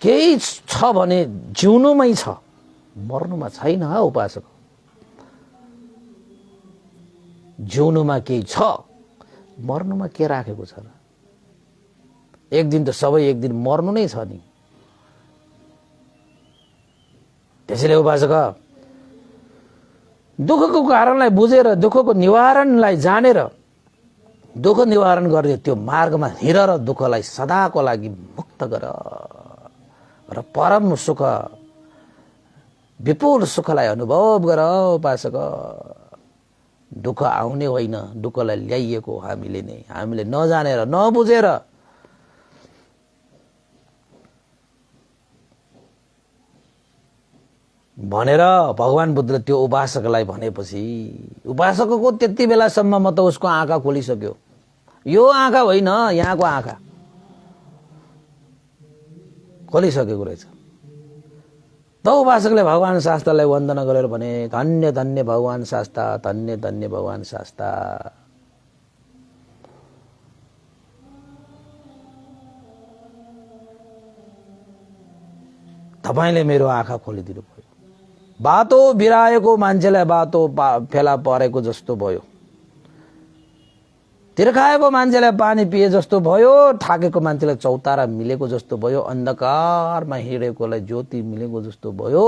केही छ भने जिउनुमै छ, मर्नुमा छैन। उपासक जिउनुमा केही छ, मर्नुमा के राखेको छ र? एक दिन त सबै एक दिन मर्नु नै छ नि। त्यसैले उपासक दुःखको कारणलाई बुझेर, दुःखको निवारणलाई जानेर, दुःख निवारण गर्ने त्यो मार्गमा हिँड र दुःखलाई सदाको लागि मुक्त गर र परम सुख, विपुल सुखलाई अनुभव गर। उपासक दुःख आउने होइन, दुःखलाई ल्याइएको हामीले नजानेर नबुझेर भनेर भगवान बुद्धले त्यो उपासकलाई भनेपछि उपासकको त्यति बेलासम्म त उसको आँखा खोलिसक्यो। यो आँखा होइन, यहाँको आँखा खोलिसकेको रहेछ। त उपासकले भगवान शास्त्रलाई वन्दना गरेर भने धन्य धन्य भगवान शास्त्र, धन्य धन्य भगवान शास्त्र। तपाईले मेरो आँखा खोलिदिनु भयो। बाटो बिराएको मान्छेलाई बाटो फेला परेको जस्तो भयो, तिर्खाएको मान्छेलाई पानी पिए जस्तो भयो, थाकेको मान्छेलाई चौतारा मिलेको जस्तो भयो, अन्धकारमा हिँडेकोलाई ज्योति मिलेको जस्तो भयो,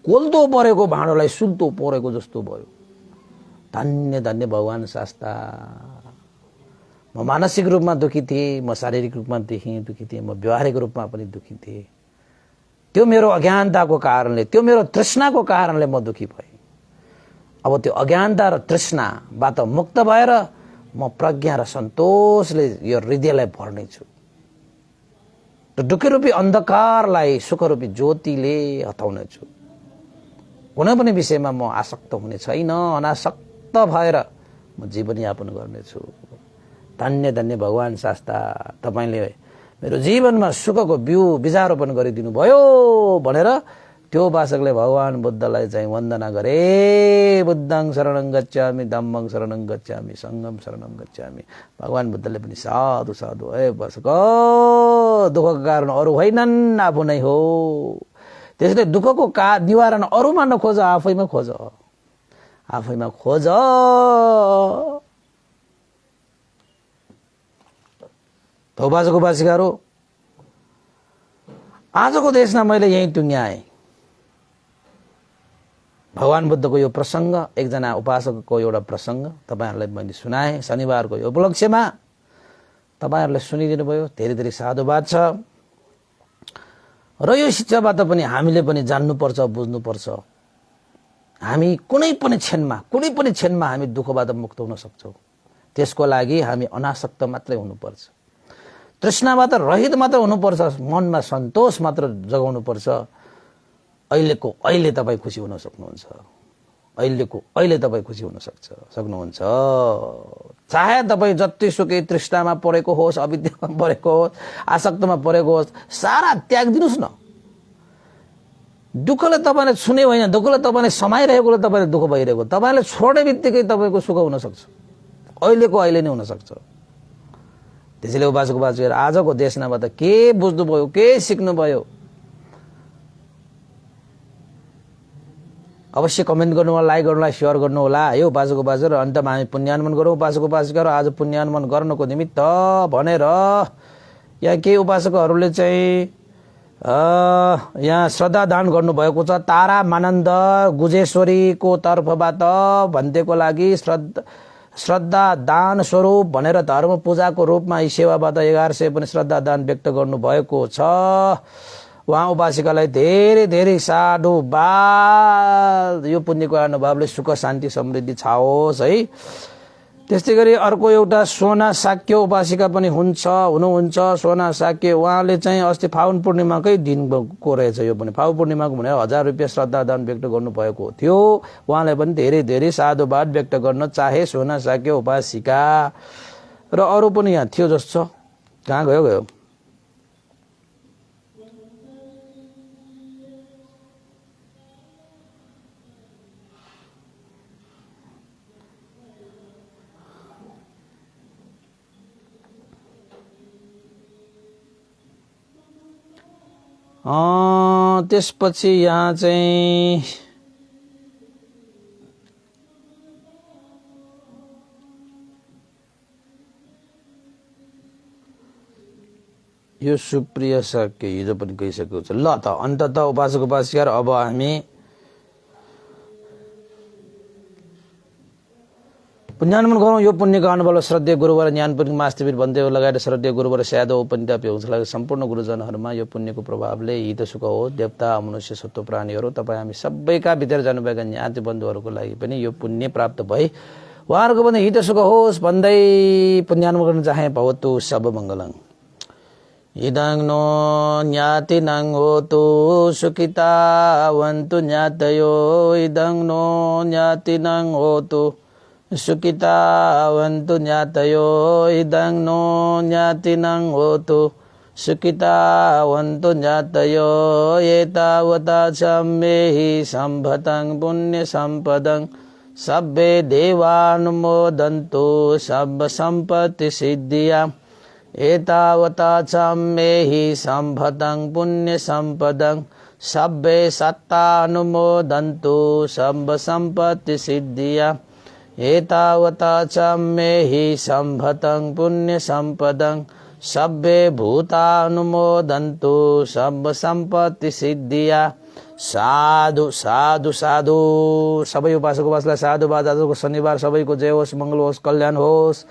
कोल्तो परेको भाँडोलाई सुल्तो परेको जस्तो भयो। धन्य धन्य भगवान शास्त्र। म मानसिक रूपमा दुखी थिएँ, म शारीरिक रूपमा दुखी थिएँ, म व्यवहारिक रूपमा पनि दुखी थिएँ। त्यो मेरो अज्ञानताको कारणले, त्यो मेरो तृष्णाको कारणले म दुखी भएँ। अब त्यो अज्ञानता र तृष्णाबाट मुक्त भएर म प्रज्ञा र सन्तोषले यो हृदयलाई भर्नेछु र दुःखरूपी अन्धकारलाई सुखरूपी ज्योतिले हटाउनेछु। कुनै पनि विषयमा म आसक्त हुने छैन, अनासक्त भएर म जीवनयापन गर्नेछु। धन्य धन्य भगवान शास्ता, तपाईँले मेरो जीवनमा सुखको बिउ बिजारोपण गरिदिनु भयो भनेर त्यो उपासकले भगवान बुद्धलाई चाहिँ वन्दना गरे। बुद्धं शरणं गच्छामि, धम्मं शरणं गच्छामि, सङ्घं शरणं गच्छामि। भगवान बुद्धले पनि साधु साधु, ए उपासक, दुःखको कारण अरू होइनन्, आफू नै हो। त्यसले दुःखको निवारण अरूमा नखोज, आफैमा खोज, आफैमा खोज। उपासक उपासिकाहरू, आजको देशमा मैले यही टुङ्ग्याएँ। भगवान बुद्धको यो प्रसङ्ग, एकजना उपासकको एउटा प्रसङ्ग तपाईँहरूलाई मैले सुनाएँ शनिबारको यो उपलक्ष्यमा। तपाईँहरूले सुनिदिनु भयो, धेरै धेरै साधुवाद छ। र यो शिक्षाबाट पनि हामीले पनि जान्नुपर्छ, बुझ्नुपर्छ। हामी कुनै पनि क्षणमा हामी दुःखबाट मुक्त हुन सक्छौँ। त्यसको लागि हामी अनासक्त मात्रै हुनुपर्छ, तृष्णाबाट रहित मात्र हुनुपर्छ, मनमा सन्तोष मात्र जगाउनुपर्छ। अहिलेको अहिले तपाईँ खुसी हुन सक्नुहुन्छ, अहिलेको अहिले तपाईँ खुसी हुन सक्नुहुन्छ। चाहे तपाईँ जतिसुकै तृष्णामा परेको होस्, अविद्यामा परेको होस्, आसक्तमा परेको होस्, सारा त्याग दिनुहोस् न। दुःखले तपाईँले छुने होइन, दुःखले तपाईँले समाइरहेकोले तपाईँले दुःख भइरहेको, तपाईँले छोड्ने बित्तिकै तपाईँको सुख हुन सक्छ, अहिलेको अहिले नै हुन सक्छ। त्यसैले उपासक उपासिकाहरू, आजको देशनाबाट के बुझ्नुभयो, के सिक्नुभयो, अवश्य कमेन्ट गर्नु होला, लाइक गर्नु होला, सेयर गर्नु होला। यो उपासक उपासिकाहरू, अन्तमा हामी पुण्यानुमन गरौँ। उपासक उपासिकाहरू, आज पुण्यानुमन गर्नको निमित्त भनेर यहाँ केही उपासकहरूले चाहिँ यहाँ श्रद्धा दान गर्नुभएको छ। तारा मानन्द गुजेश्वरीको तर्फबाट भन्देको लागि श्रद्धा दान स्वरूप भनेर धर्म पूजाको रूपमा यी सेवाबाट 1100 पनि श्रद्धा दान व्यक्त गर्नुभएको छ। उहाँ उपासिकालाई धेरै धेरै साधुवाद। यो पुण्यको अनुभवले सुख शान्ति समृद्धि छाओस् है। त्यस्तै गरी अर्को एउटा सोना साक्य उपासिका पनि हुनुहुन्छ। सोना साक्य, उहाँले चाहिँ अस्ति फागुन पूर्णिमाकै दिनको रहेछ यो पनि। फागुन पूर्णिमाको भनेर 1000 रुपियाँ श्रद्धा दान व्यक्त गर्नुभएको थियो। उहाँलाई पनि धेरै धेरै साधुवाद व्यक्त गर्न चाहे सोना साक्य उपासिका। र अरू पनि यहाँ थियो जस्तो छ, कहाँ गयो। त्यसपछि यहाँ चाहिँ यो सुप्रिया साक्य हिजो पनि गइसकेको छ। ल त अन्ततः उपासक उपासिका, अब हामी पुण्यानुमन गरौँ। यो पुण्यको अनुभव श्रद्धेय गुरुवर ज्ञानपुरी मास्टरवीर बन्देव लगायत श्रद्धेय गुरुवर स्यादव उपनिता लगायत सम्पूर्ण गुरुजनहरूमा यो पुण्यको प्रभावले हित सुख होस्। देवता मनुष्य सत्व प्राणीहरू, तपाईँ हामी सबैका भित्र जानुभएका ज्ञाति बन्धुहरूको लागि पनि यो पुण्य प्राप्त भई उहाँहरूको पनि हित सुख होस् भन्दै पुण्यानुमन गर्न चाहे। भवतु सब मङ्गलङ। इदं नो ज्ञातिनं होतु सुखिता वन्तु ज्ञातयो। इदं नो ज्ञातिनं होतु सुखिता वन्तु ज्ञातयो। इदं नो ज्ञातिनं होतु सुखिता वन्तु ज्ञातयो। एतावता सम्मेहि सम्भतं पुण्य सम्पदं सब्बे देवानुमोदन्तु सब सम्पत्ति सिद्धिया। एतावता सम्मेहि सम्भतं पुण्य सम्पदं सब्बे सत्तानुमोदन्तु सब सम्पत्ति सिद्धिया। एतावता सम्मेहि सम्भतं पुण्य सम्पदं सब्बे भूतानुमोदन्तु सब सम्पत्ति सिद्धिया। साधु साधु साधु। सबै उपासक उपासकलाई साधुवाद। आजको शनिबार सबैको जय होस्, मङ्गल होस्, कल्याण होस्।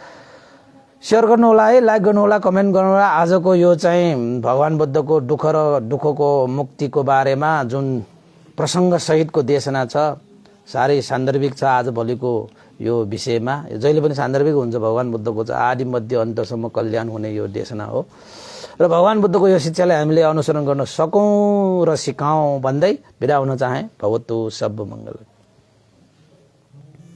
शेयर गर्नुहोला है, लाइक गर्नुहोला, कमेन्ट गर्नुहोला। आजको यो चाहिँ भगवान बुद्धको दुःख र दुःखको मुक्तिको बारेमा जुन प्रसङ्ग सहितको देशना छ, साह्रै सान्दर्भिक छ आजभोलिको यो विषयमा। जहिले पनि सान्दर्भिक हुन्छ। भगवान बुद्धको चाहिँ आदि मध्य अन्तसम्म कल्याण हुने यो देशना हो र भगवान बुद्धको यो शिक्षालाई हामीले अनुसरण गर्न सकौँ र सिकाउँ भन्दै बिदा हुन चाहे। भवतु सब मङ्गल।